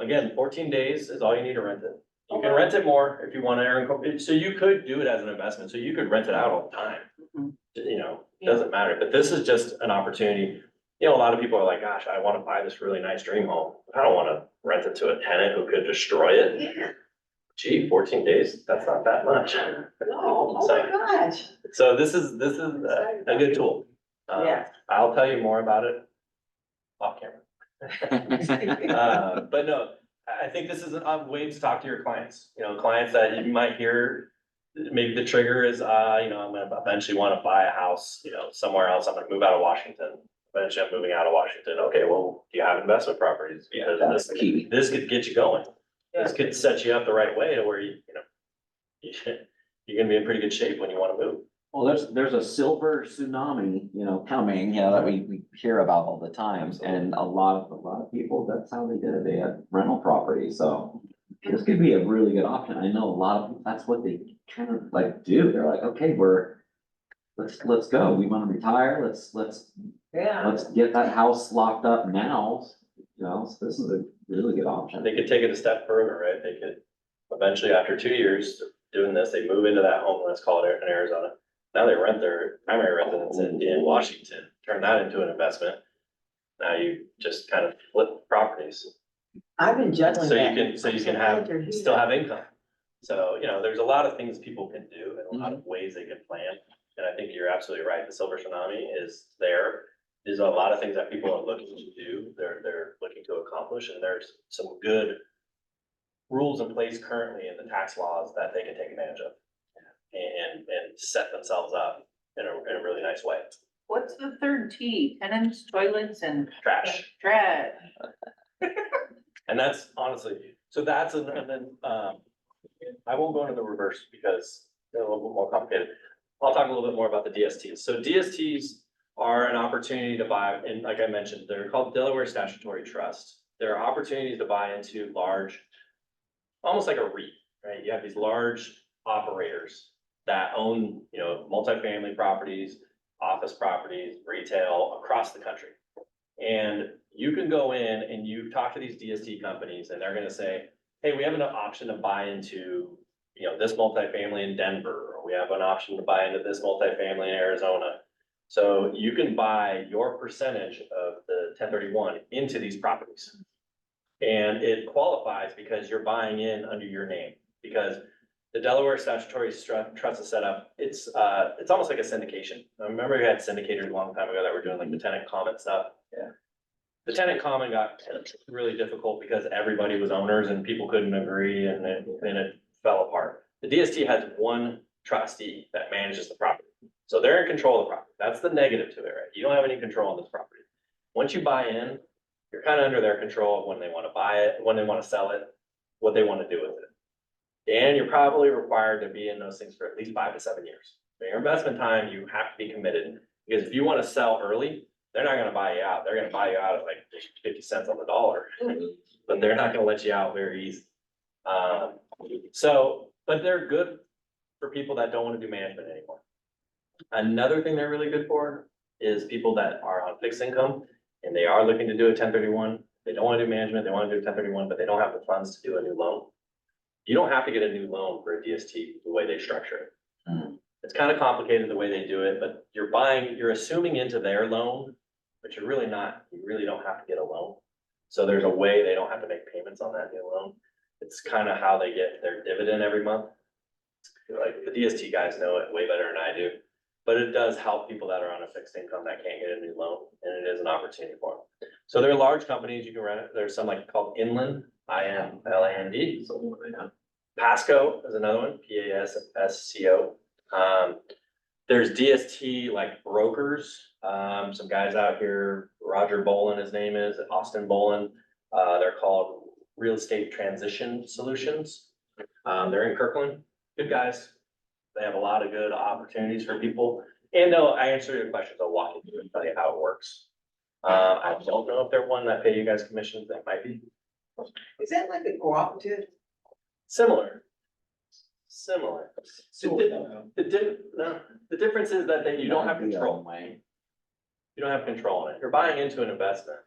Again, 14 days is all you need to rent it. You can rent it more if you want to earn, so you could do it as an investment, so you could rent it out all the time. Mhm. Doesn't matter, but this is just an opportunity. A lot of people are like, gosh, I want to buy this really nice dream home. I don't want to rent it to a tenant who could destroy it. Yeah. Gee, 14 days, that's not that much. No, oh my gosh. So this is a good tool. Yeah. I'll tell you more about it off camera. But no, I think this is a way to talk to your clients, clients that you might hear, maybe the trigger is, I'm gonna eventually wanna buy a house, somewhere else, I'm gonna move out of Washington. Eventually I'm moving out of Washington. Okay, well, do you have investment properties? Because That's key. this could get you going. This could set you up the right way to where you're gonna be in pretty good shape when you wanna move. Well, there's a silver tsunami, coming, that we hear about all the time, and a lot of people, that's how they did it, they had rental property, so. This could be a really good option, I know a lot of, that's what they kind of like do, they're like, okay, let's go, we wanna retire, let's Yeah. get that house locked up now, so this is a really good option. They could take it a step further, right? They could eventually, after 2 years doing this, they move into that home, let's call it in Arizona. Now they rent their primary residence in Washington, turn that into an investment. Now you just kind of flip properties. I've been juggling So that. you can still have income. So, there's a lot of things people can do and a lot of ways they can plan. And I think you're absolutely right. The silver tsunami is there. There's a lot of things that people are looking to do, they're looking to accomplish, and there's some good rules in place currently in the tax laws that they can take advantage of and set themselves up in a really nice way. What's the third T? Tenants, toilets and Trash. trash. And that's honestly, so that's, and then, I won't go into the reverse because they're a little bit more complicated. I'll talk a little bit more about the DSTs. So DSTs are an opportunity to buy, and like I mentioned, they're called Delaware Statutory Trust. There are opportunities to buy into large, almost like a REIT, right? You have these large operators that own, you know, multifamily properties, office properties, retail across the country. And you can go in and you talk to these DST companies and they're gonna say, hey, we have an option to buy into, you know, this multifamily in Denver, or we have an option to buy into this multifamily in Arizona. So you can buy your percentage of the 1031 into these properties. And it qualifies because you're buying in under your name, because the Delaware Statutory Trust is set up, it's almost like a syndication. I remember we had syndicators a long time ago that were doing like the tenant common stuff. Yeah. The tenant common got really difficult because everybody was owners and people couldn't agree and it fell apart. The DST has one trustee that manages the property. So they're in control of the property. That's the negative to it, right? You don't have any control on this property. Once you buy in, you're kind of under their control of when they want to buy it, when they want to sell it, what they want to do with it. And you're probably required to be in those things for at least 5 to 7 years. For your investment time, you have to be committed, because if you want to sell early, they're not gonna buy you out. They're gonna buy you out at like 50 cents on the dollar, but they're not gonna let you out very easy. But they're good for people that don't want to do management anymore. Another thing they're really good for is people that are on fixed income and they are looking to do a 1031. They don't want to do management, they want to do a 1031, but they don't have the funds to do a new loan. You don't have to get a new loan for a DST the way they structure it. It's kind of complicated the way they do it, but you're assuming into their loan, but you're really not, you really don't have to get a loan. So there's a way they don't have to make payments on that new loan. It's kind of how they get their dividend every month. Like the DST guys know it way better than I do, but it does help people that are on a fixed income that can't get a new loan, and it is an opportunity for them. So there are large companies you can rent it. There's some like called Inland, INLAND. Pasco is another one, PASSCO. There's DST like brokers, some guys out here, Roger Bolin, his name is, Austin Bolin. They're called Real Estate Transition Solutions. They're in Kirkland, good guys. They have a lot of good opportunities for people. And I answer your questions, I'll walk you through and tell you how it works. I don't know if they're one that pay you guys commissions, that might be. Is that like a cooperative? Similar. So, The difference is that you don't have control. You don't have control on it. You're buying into an investment.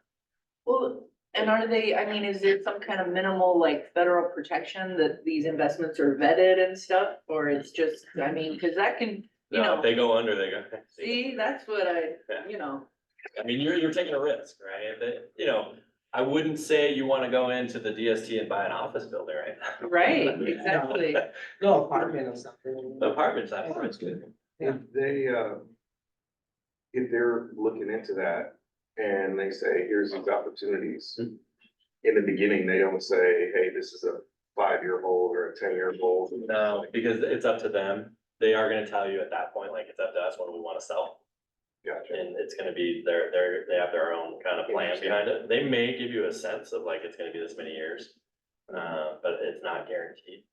Well, and are they, I mean, is there some kind of minimal like federal protection that these investments are vetted and stuff? Or it's just, I mean, cause that can, you No, know, if they go under, they go. see, that's what Yeah. you know. I mean, you're taking a risk, right? I wouldn't say you wanna go into the DST and buy an office building, right? Right, exactly. no apartment or something. The apartments, that's That's good. If they, if they're looking into that and they say, here's these opportunities. In the beginning, they don't say, hey, this is a 5-year hold or a 10-year hold. No, because it's up to them. They are gonna tell you at that point, like, it's up to us when we wanna sell. Gotcha. And it's gonna be they have their own kind of plan behind it. They may give you a sense of like, it's gonna be this many years. But it's not guaranteed.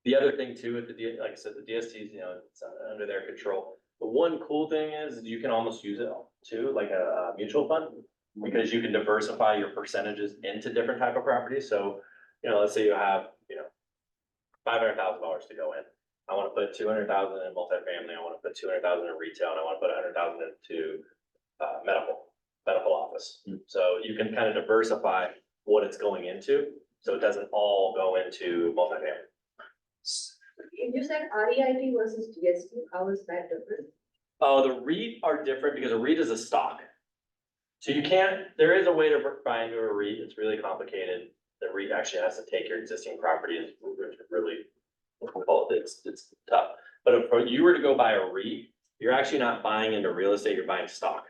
The other thing too, with like I said, the DSTs, it's under their control. The one cool thing is you can almost use it too, like a mutual fund, because you can diversify your percentages into different type of properties. So, let's say you have, $500,000 to go in. I want to put 200,000 in multifamily. I want to put 200,000 in retail, and I want to put 100,000 into medical office. So you can kind of diversify what it's going into, so it doesn't all go into multifamily. You said REIT versus DST, how is that different? Oh, the REIT are different because a REIT is a stock. So there is a way to buy into a REIT. It's really complicated. The REIT actually has to take your existing property. It's really difficult. It's tough. But if you were to go buy a REIT, you're actually not buying into real estate, you're buying stock.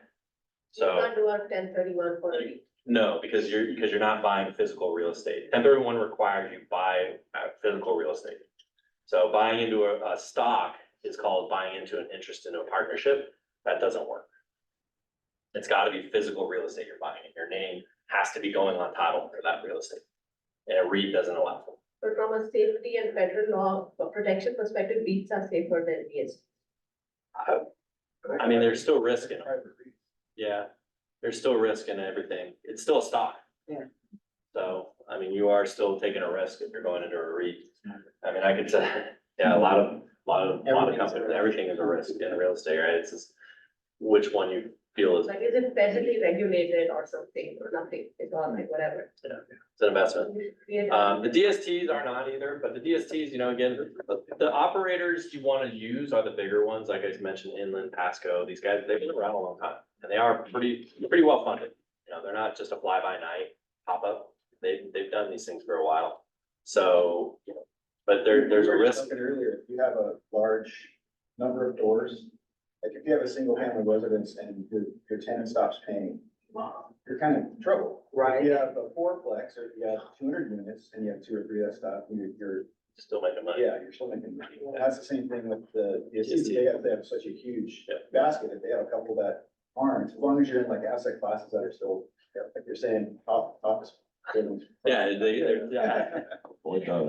You So, can't do a 1031 for a REIT. no, because you're not buying physical real estate. 1031 requires you buy physical real estate. So buying into a stock is called buying into an interest in a partnership. That doesn't work. It's gotta be physical real estate you're buying. Your name has to be going on title for that real estate. And a REIT doesn't allow for. But from a safety and federal law protection perspective, REITs are safer than DST. I mean, there's still risk in it. Yeah, there's still risk in everything. It's still a stock. Yeah. So, I mean, you are still taking a risk if you're going into a REIT. I mean, I could say, yeah, a lot of companies, everything is a risk in real estate, right? It's just which one you feel is, Like, is it federally regulated or something or nothing? It's all like whatever. it's an investment. Yeah. The DSTs are not either, but the DSTs, you know, again, the operators you wanna use are the bigger ones, like I mentioned, Inland, Pasco, these guys, they've been around a long time. And they are pretty well funded, you know, they're not just a fly-by-night pop-up, they've done these things for a while. So, you know, but there's a risk. Talking earlier, if you have a large number of doors, like if you have a single family residence and your tenant stops paying, you're kind of in trouble. Right. If you have a fourplex or if you have 200 units and you have 2 or 3 that stop, you're, Still making money. yeah, you're still making money. And that's the same thing with the, DST. they have such a huge Yeah. basket. If they have a couple that aren't, as long as you're in like asset classes that are still, like you're saying, office buildings. Yeah, yeah. Boy, those.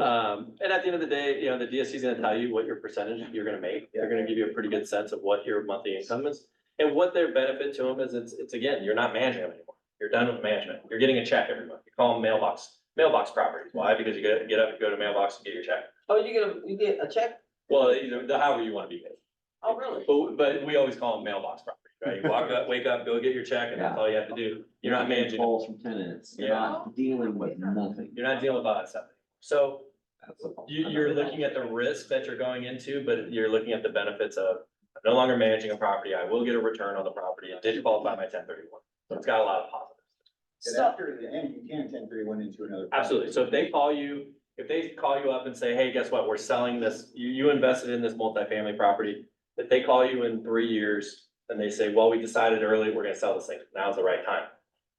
And at the end of the day, you know, the DSC is gonna tell you what your percentage you're gonna make. They're gonna give you a pretty good sense of what your monthly income is. And what their benefit to them is, it's again, you're not managing them anymore. You're done with management. You're getting a check every month. You call them mailbox properties. Why? Because you get up, go to mailbox and get your check. Oh, you get a check? Well, either, however you wanna be paid. Oh, really? But we always call them mailbox properties, right? You walk up, wake up, go get your check, and that's all you have to do. You're not managing. Calls from tenants, you're not dealing with nothing. You're not dealing with all that stuff. So That's a- you're looking at the risk that you're going into, but you're looking at the benefits of I'm no longer managing a property. I will get a return on the property. It did qualify my 1031. So it's got a lot of positives. And So, after the end, you can 1031 into another. Absolutely. So if they call you up and say, hey, guess what? We're selling this, you invested in this multifamily property. If they call you in 3 years and they say, well, we decided early, we're gonna sell this thing. Now's the right time.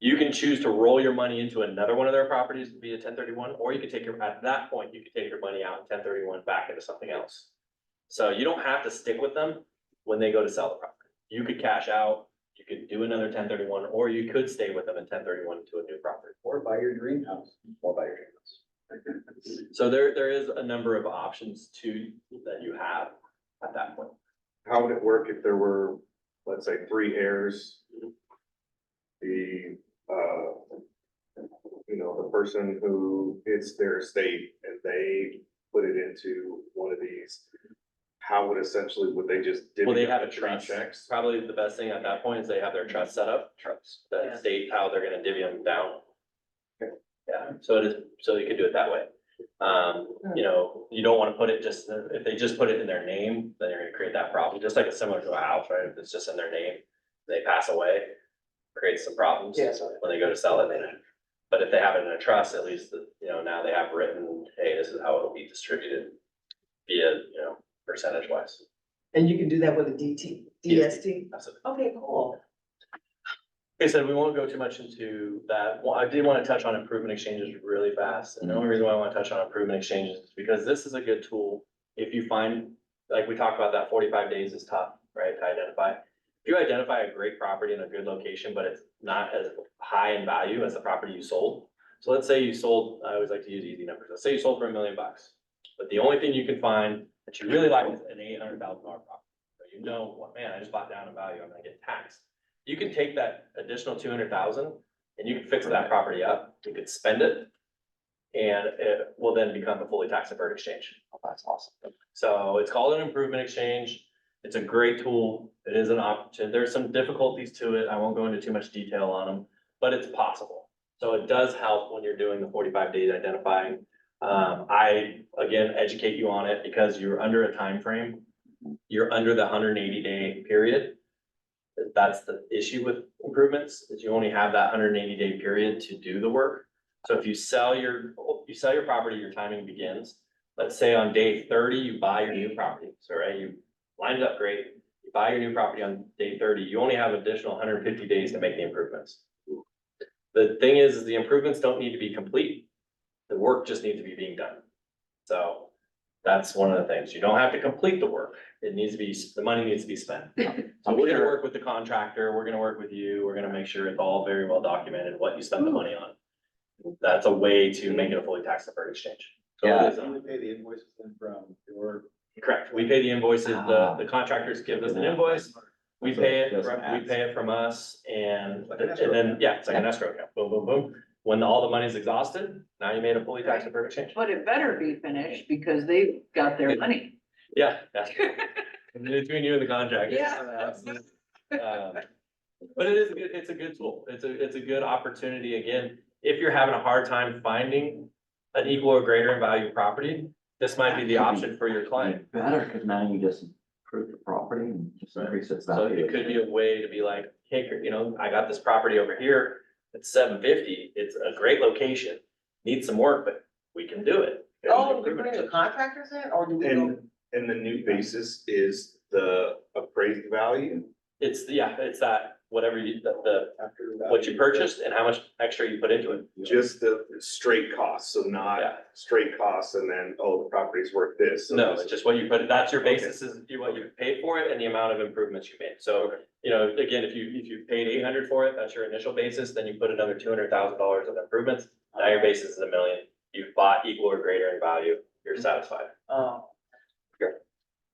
You can choose to roll your money into another one of their properties via 1031, or you could at that point, you could take your money out and 1031 back into something else. So you don't have to stick with them when they go to sell the property. You could cash out, you could do another 1031, or you could stay with them in 1031 to a new property. Or buy your dream house. Or buy your dream house. So there is a number of options that you have at that point. How would it work if there were, let's say, 3 heirs? The, the person who, it's their estate and they put it into one of these. How would they just? Well, they divvy up have a the 3 trust. checks? Probably the best thing at that point is they have their trust set up, that Yeah. state how they're gonna divvy them down. Yeah, so you could do it that way. You know, you don't wanna put it if they just put it in their name, then you're gonna create that problem, just like it's similar to a house, right? If it's just in their name, they pass away, creates some problems. Yes. When they go to sell it, but if they have it in a trust, at least, now they have written, hey, this is how it'll be distributed via, percentage wise. and you can do that with a DST? Absolutely. Okay, cool. Like I said, we won't go too much into that. Well, I did want to touch on improvement exchanges really fast. And the only reason why I want to touch on improvement exchanges is because this is a good tool. If you find, like we talked about, that 45 days is tough, right, to identify. If you identify a great property in a good location, but it's not as high in value as the property you sold. So let's say you sold, I always like to use easy numbers. Let's say you sold for $1 million, but the only thing you can find that you really like is an $800,000 property. So well, man, I just bought down in value, I'm gonna get taxed. You can take that additional 200,000 and you can fix that property up, you could spend it. And it will then become a fully tax deferred exchange. Oh, that's awesome. So it's called an improvement exchange. It's a great tool. It is an option. There's some difficulties to it. I won't go into too much detail on them, but it's possible. So it does help when you're doing the 45 days identifying. I, again, educate you on it because you're under a time frame. You're under the 180-day period. That's the issue with improvements, is you only have that 180-day period to do the work. So if you sell your property, your timing begins. Let's say on day 30, you buy your new property. So, right, you lined it up great, you buy your new property on day 30, you only have additional 150 days to make the improvements. The thing is the improvements don't need to be complete. The work just needs to be being done. So that's one of the things. You don't have to complete the work. It needs to be, the money needs to be spent. So I'm we're gonna sure- work with the contractor, we're gonna work with you, we're gonna make sure it's all very well documented, what you spend the money on. That's a way to make it a fully tax deferred exchange. So Yeah. it is, You would pay the invoices then from your. correct, we pay the invoices, the contractors give us an invoice, we pay it, we pay it from us, and then, yeah, it's like an escrow account, boom, boom, boom. When all the money's exhausted, now you made a fully tax deferred exchange. But it better be finished because they've got their money. Yeah, that's between you and the contractor. Yeah. But it is a good, it's a good tool. It's a good opportunity. Again, if you're having a hard time finding an equal or greater in value property, this might be the option for your client. Better, cause now you just improve the property and just increase its So value. it could be a way to be like, hey, I got this property over here. It's 750. It's a great location. Needs some work, but we can do it. Oh, we bring the contractors in, or do we go? And the new basis is the appraised value? It's that, whatever After that. what you purchased and how much extra you put into it. Just the straight costs, so Yeah. not straight costs and then, oh, the property's worth this. so No, this- it's just what you put, that's your basis is what you paid for it and the amount of improvements you made. So, again, if you paid 800 for it, that's your initial basis, then you put another $200,000 of improvements. Now your basis is $1 million. You've bought equal or greater in value, you're satisfied.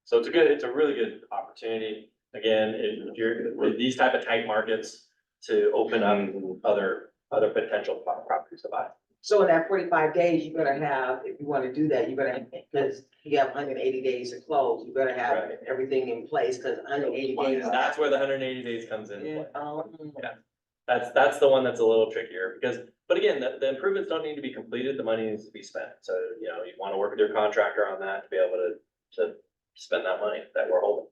So it's a really good opportunity. Again, if you're with these type of tight markets to open up other potential properties to buy. So in that 45 days, you're gonna have, if you wanna do that, you're gonna, because you have 180 days to close, you better have Right. everything in place, because 180 days. That's where the 180 days comes in. Yeah, Yeah. That's the one that's a little trickier but again, the improvements don't need to be completed, the money needs to be spent. So, you wanna work with your contractor on that to be able to spend that money that we're holding.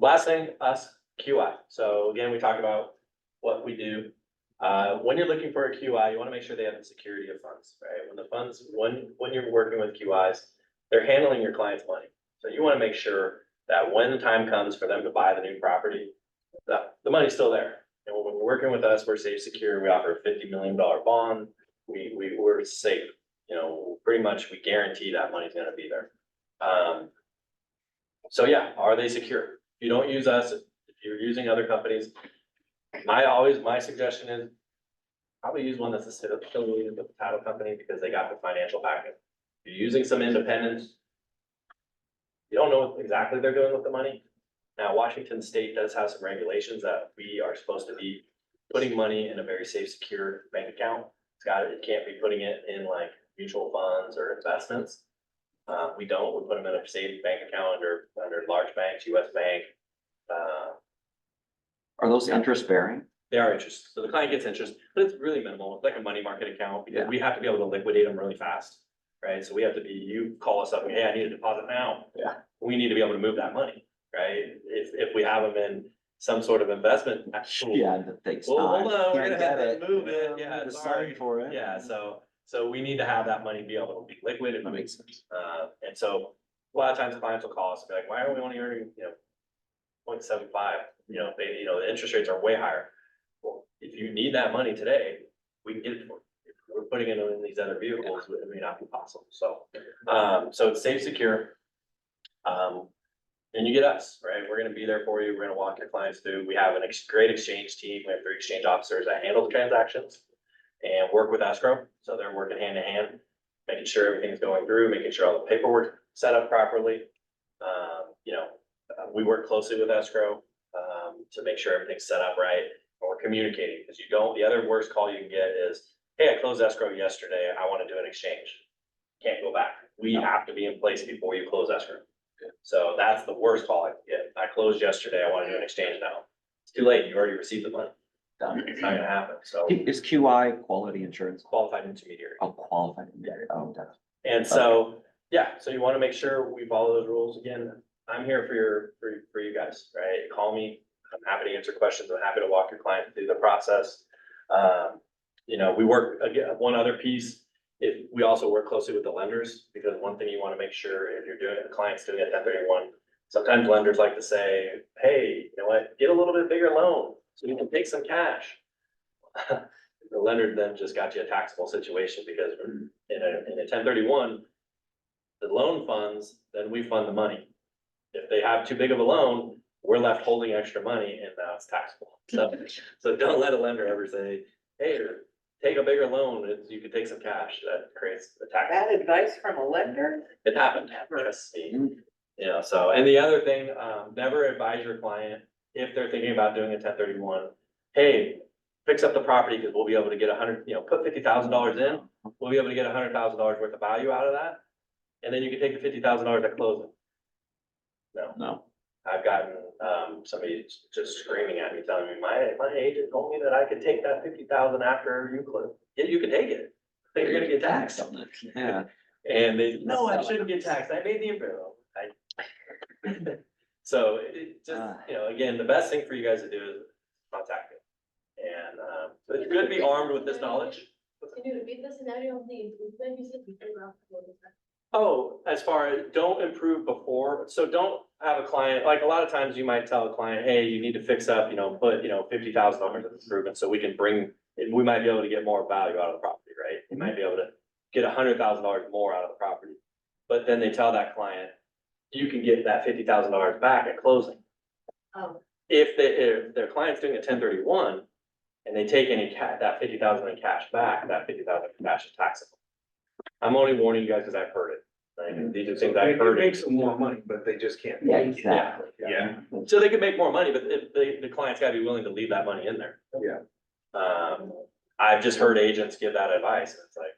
Last thing, us, QI. So again, we talked about what we do. When you're looking for a QI, you wanna make sure they have the security of funds, right? When you're working with QIs, they're handling your client's money. So you wanna make sure that when the time comes for them to buy the new property, the money's still there. And when we're working with us, we're safe, secure, we offer a $50 million bond, we're safe. Pretty much we guarantee that money's gonna be there. So yeah, are they secure? If you don't use us, if you're using other companies, my suggestion is probably use one that's affiliated with the title company because they got the financial backing. If you're using some independents, you don't know what exactly they're doing with the money. Now, Washington State does have some regulations that we are supposed to be putting money in a very safe, secure bank account. It can't be putting it in like mutual funds or investments. We put them in a safe bank account under large banks, US Bank. Are those interest bearing? They are interest, so the client gets interest, but it's really minimal, it's like a money market account, because Yeah. we have to be able to liquidate them really fast. Right, so we have to you call us up, and hey, I need a deposit now. Yeah. We need to be able to move that money, right? If we have them in some sort of investment. Yeah, that takes Well, time. hold on, we're Can't gonna have get to move it, Yeah, yeah, the sorry. sign for it. Yeah, so we need to have that money be able to be liquid. That makes sense. And so a lot of times clients will call us and be like, why are we only earning, 0.75? The interest rates are way higher. Well, if you need that money today, we can get it for you. If we're putting it in these other vehicles, it may not be possible. So it's safe, secure. And you get us, right? We're gonna be there for you. We're gonna walk your clients through. We have great exchange team. We have 3 exchange officers that handle the transactions and work with escrow. So they're working hand in hand, making sure everything's going through, making sure all the paperwork set up properly. We work closely with escrow to make sure everything's set up right. And we're communicating because the other worst call you can get is, hey, I closed escrow yesterday. I want to do an exchange. Can't go back. We have to be in place before you close escrow. So that's the worst call I can get. I closed yesterday. I want to do an exchange now. It's too late. You already received the money. Done. It's not gonna happen. So Is QI quality insurance? qualified intermediary. Oh, qualified. Oh, that's. And so, yeah, so you want to make sure we follow those rules. Again, I'm here for you guys, right? Call me. I'm happy to answer questions. I'm happy to walk your client through the process. We work, again, one other piece, we also work closely with the lenders, because one thing you want to make sure if you're doing it, the client's doing a 1031 Sometimes lenders like to say, hey, you know what, get a little bit bigger loan so you can take some cash. The lender then just got you a taxable situation because in a 1031, the loan funds, then we fund the money. If they have too big of a loan, we're left holding extra money and now it's taxable. So don't let a lender ever say, hey, take a bigger loan, you could take some cash, that creates a tax. Bad advice from a lender? It happened, trust me. You know, so, and the other thing, never advise your client if they're thinking about doing a 1031, hey, fix up the property because we'll be able to get put $50,000 in, we'll be able to get $100,000 worth of value out of that. And then you can take the $50,000 at closing. No. I've gotten, somebody just screaming at me, telling me, my agent told me that I could take that 50,000 after you close. Yeah, you can take it. I think you're gonna get taxed. Yeah. And they, no, I shouldn't get taxed. I made the imperial. So it just, again, the best thing for you guys to do is contact me. And, so it's good to be armed with this knowledge. Can you repeat the scenario of the improvement? You said before after, what is that? Oh, as far as don't improve before, so don't have a client, like a lot of times you might tell a client, hey, you need to fix up, put, $50,000 of improvement so we can we might be able to get more value out of the property, right? You might be able to get $100,000 more out of the property. But then they tell that client, you can get that $50,000 back at closing. Oh, If their client's doing a 1031 and they take that 50,000 in cash back, that 50,000 in cash is taxable. I'm only warning you guys because I've heard it. Like, these are things I've It heard. makes them more money, but they just can't. Yeah, make it. exactly. Yeah, So they can make more money, but the client's gotta be willing to leave that money in there. yeah. I've just heard agents give that advice, and it's like,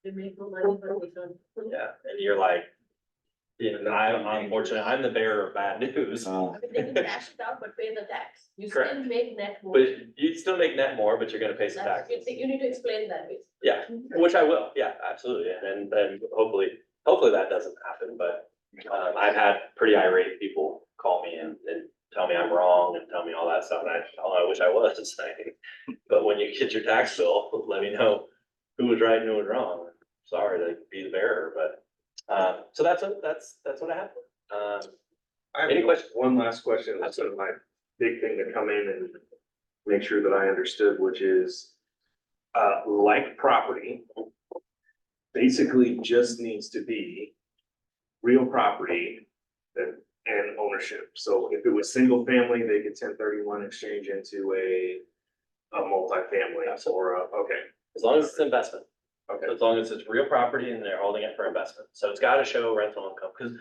we make no money, but we don't. yeah, and you're like, I'm unfortunate, I'm the bearer of bad news. Oh. I mean, they can cash it out, but pay the tax. You Correct. still make net more. But you still make net more, but you're gonna pay some That's, taxes. you need to explain that, basically. Yeah, which I will, yeah, absolutely, and hopefully that doesn't happen, but, I've had pretty irate people call me and tell me I'm wrong and tell me all that stuff, and I wish I was. But when you get your tax bill, let me know who was right and who was wrong. Sorry to be the bearer, but, so that's what I have. I have Any questions? one last question. That's sort of my big thing to come in and make sure that I understood, which is, like property, basically just needs to be real property and ownership. So if it was single family, they could 1031 exchange into a multifamily or okay, As long as it's investment. okay. As long as it's real property and they're holding it for investment. So it's gotta show rental income, because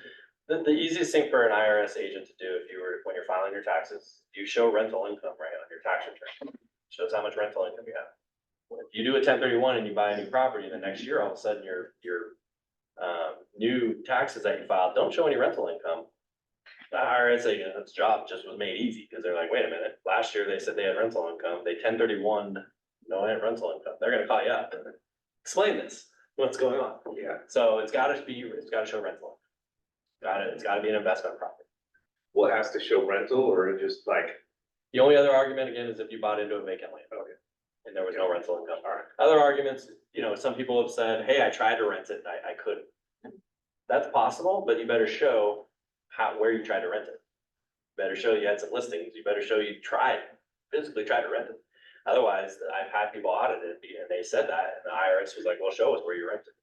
the easiest thing for an IRS agent to do when you're filing your taxes, you show rental income right on your tax return. Shows how much rental income you have. If you do a 1031 and you buy a new property, the next year, all of a sudden, your new taxes that you filed don't show any rental income. The IRS agent's job just was made easy, because they're like, wait a minute, last year they said they had rental income, they 1031, no, I had rental income, they're gonna call you up and explain this, what's going on. Yeah. So it's gotta show rental. It's gotta be an investment property. Well, it has to show rental or just like, The only other argument again is if you bought into a vacant land. Okay. And there was no rental income. All right. Other arguments, some people have said, hey, I tried to rent it, I couldn't. That's possible, but you better show where you tried to rent it. You better show you had some listings, you better show you physically tried to rent it. Otherwise, I've had people audited and they said that, and the IRS was like, well, show us where you rented.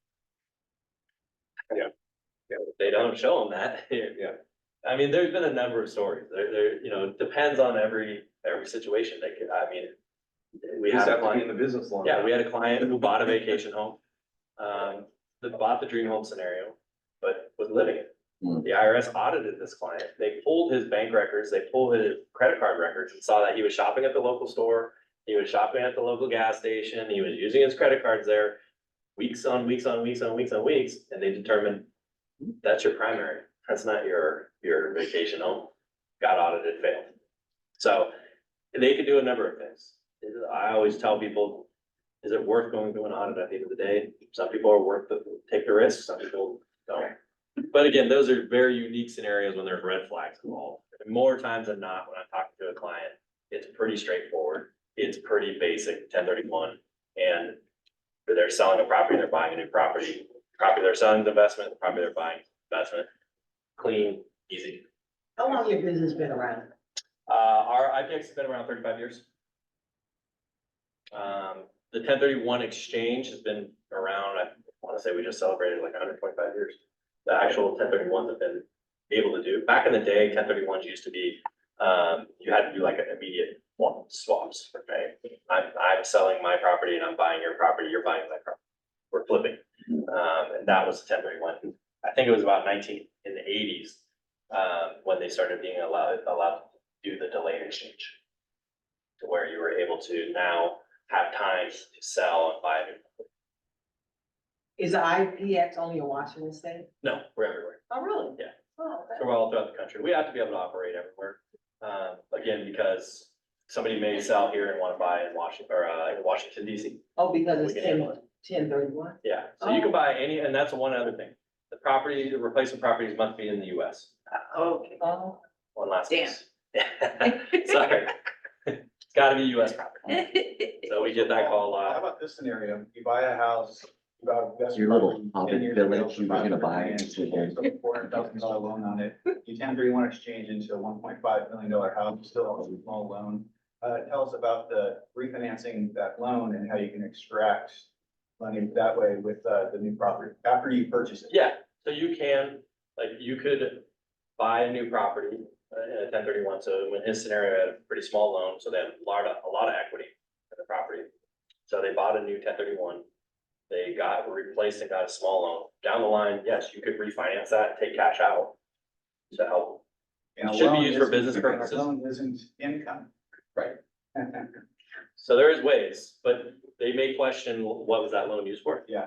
Yeah. If they don't show them that, yeah, I mean, there's been a number of stories. It depends on every situation. We you just had a have to be in client, the business long. we had a client who bought a vacation home. That bought the dream home scenario, but was living it. Hmm. The IRS audited this client. They pulled his bank records, they pulled his credit card records and saw that he was shopping at the local store. He was shopping at the local gas station. He was using his credit cards there weeks on weeks on weeks on weeks on weeks. And they determined that's your primary. That's not your vacation home. Got audited, failed. So they could do a number of things. I always tell people, is it worth going through an audit at the end of the day? Some people are worth take the risk, some people don't. But again, those are very unique scenarios when there's red flags involved. And more times than not, when I'm talking to a client, it's pretty straightforward. It's pretty basic 1031. And they're selling a property, they're buying a new property. Property they're selling is investment, the property they're buying is investment. Clean, easy. How long your business been around? Our IPX has been around 35 years. The 1031 exchange has been around, I want to say we just celebrated like 125 years. The actual 1031s have been able to do. Back in the day, 1031s used to be, you had to do like an immediate swaps, right? I'm selling my property and I'm buying your property, you're buying my property. We're flipping. And that was the 1031. I think it was about in the 80s, when they started being allowed to do the delayed exchange. To where you were able to now have time to sell and buy a new. Is the IPX only in Washington State? No, we're everywhere. Oh, really? Yeah. Oh, So we're all throughout the country. We have to be able to operate everywhere. Again, because somebody may sell here and want to buy in Washington, or in Washington DC. Oh, because We it's can handle it. 1031? Yeah, so you can buy any, and that's one other thing. The replacement properties must be in the US. Okay. Oh. One last Damn. piece. Sorry. It's gotta be US property. So we get that call a How lot. about this scenario? You buy a house, you got investment Your little property, hobbit 10 years ago, village you were gonna buy. $400,000 loan on it. You 1031 exchange into a $1.5 million house, you still have a small loan. Tell us about the refinancing that loan and how you can extract money that way with the new property after you purchase it. Yeah, so you can, like, you could buy a new property in a 1031. So in his scenario, had a pretty small loan, so they had a lot of equity in the property. So they bought a new 1031. They replaced and got a small loan. Down the line, yes, you could refinance that and take cash out to help. And a It should be loan used for isn't- business a purposes. Loan isn't income. Right. So there is ways, but they may question, what was that loan used for? Yeah.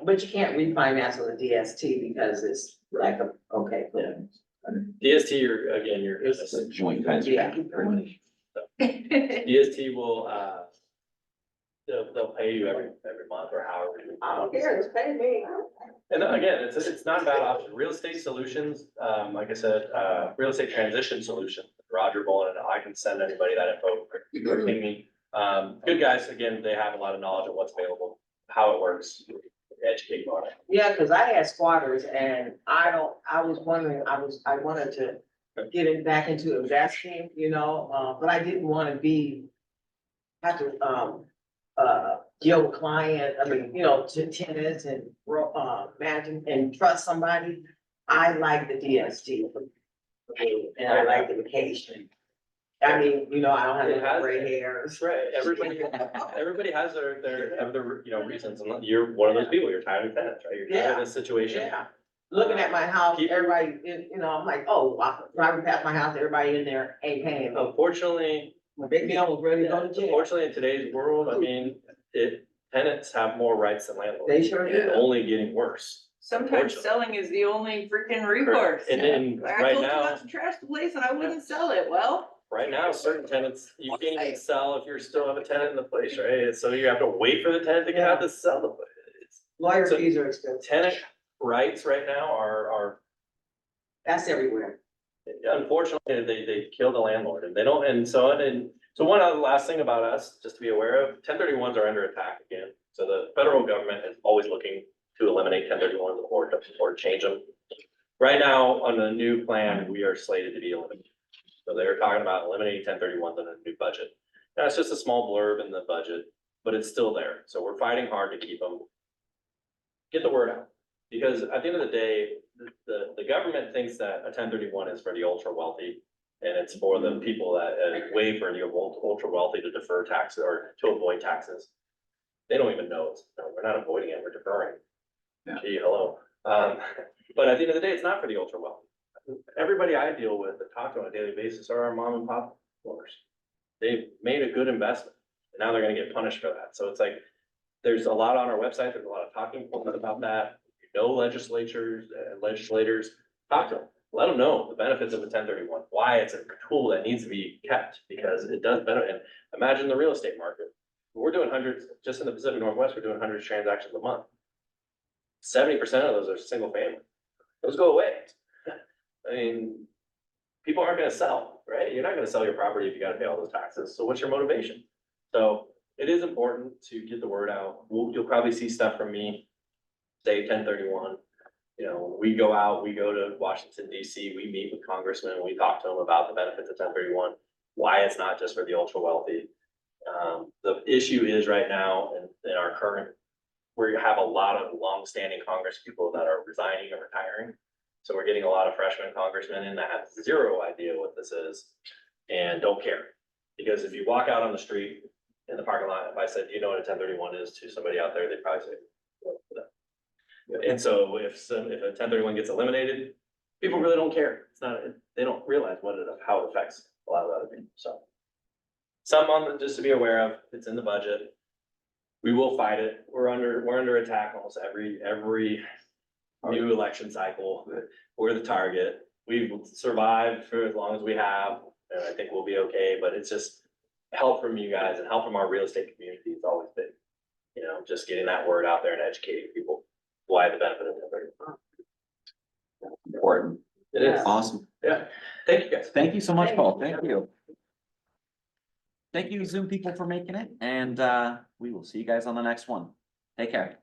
But you can't refinance on the DST because it's like a, okay, cool. DST, you're. It's a joint venture. Yeah. DST will, they'll pay you every month or however. I don't care, it's paying me. And again, it's not a bad option. Real estate solutions, like I said, real estate transition solution, Roger Bolin, and I can send anybody that info or ping me. Good guys, again, they have a lot of knowledge of what's available, how it works, educate you on it. Yeah, cause I had squatters and I was wondering, I wanted to get it back into investing, but I didn't wanna have to, deal with client, to tenants and, managing and trust somebody. I like the DST. And I like the vacation. I mean, I don't have It any has- gray hairs. That's right. Everybody has their reasons. And you're one of those people. You're tired of tenants, right? You're tired of this situation. Yeah, looking at my house, People- everybody, I'm like, oh, driving past my house, everybody in there ain't paying me. Unfortunately, My big man was ready to go to jail. unfortunately, in today's world, I mean, tenants have more rights than landlords. They sure do. It's only getting worse. Sometimes selling is the only freaking recourse. And then I right told you now, not to trash the place and I wouldn't sell it, well. right now, certain tenants, you can't even sell if you still have a tenant in the place, right? So you have to wait for the tenant to get out to sell the place. Lawyer So- fees are expensive. Tenant rights right now are That's everywhere. unfortunately, they kill the landlord and they don't, and so one other last thing about us, just to be aware of, 1031s are under attack again. So the federal government is always looking to eliminate 1031s or change them. Right now, on the new plan, we are slated to be eliminated. So they're talking about eliminating 1031s in a new budget. That's just a small blurb in the budget, but it's still there. So we're fighting hard to keep them. Get the word out. Because at the end of the day, the government thinks that a 1031 is for the ultra wealthy. And it's for the people that, way for the ultra wealthy to defer taxes or to avoid taxes. They don't even know we're not avoiding it, we're deferring. Yeah. Gee, hello. But at the end of the day, it's not for the ultra wealthy. Everybody I deal with and talk to on a daily basis are our mom and pop owners. They've made a good investment, and now they're gonna get punished for that. So it's like, there's a lot on our website, there's a lot of talking points about that. Legislators, talk to them, let them know the benefits of a 1031, why it's a tool that needs to be kept, because it does benefit. And imagine the real estate market. We're doing hundreds, just in the Pacific Northwest, we're doing hundreds of transactions a month. 70% of those are single family. Those go away. I mean, people aren't gonna sell, right? You're not gonna sell your property if you gotta pay all those taxes. So what's your motivation? So it is important to get the word out. You'll probably see stuff from me, say 1031. You know, we go out, we go to Washington DC, we meet with congressmen, we talk to them about the benefits of 1031, why it's not just for the ultra wealthy. The issue is right now in our current, we have a lot of longstanding Congress people that are resigning or retiring. So we're getting a lot of freshman congressmen in that have zero idea what this is and don't care. Because if you walk out on the street in the parking lot, if I said, you know what a 1031 is to somebody out there, they'd probably say, "What for that?" And so if a 1031 gets eliminated, people really don't care. It's not, they don't realize how it affects a lot of other people, so. Something just to be aware of, it's in the budget. We will fight it. We're under attack almost every new election cycle. We're the target. We've survived for as long as we have, and I think we'll be okay, but it's just help from you guys and help from our real estate community is always big. You know, just getting that word out there and educating people why the benefit of it. Important. It is. Awesome. Yeah. Thank you guys. Thank you so much, Paul. Thank you. Thank you, Zoom people, for making it, and we will see you guys on the next one. Take care.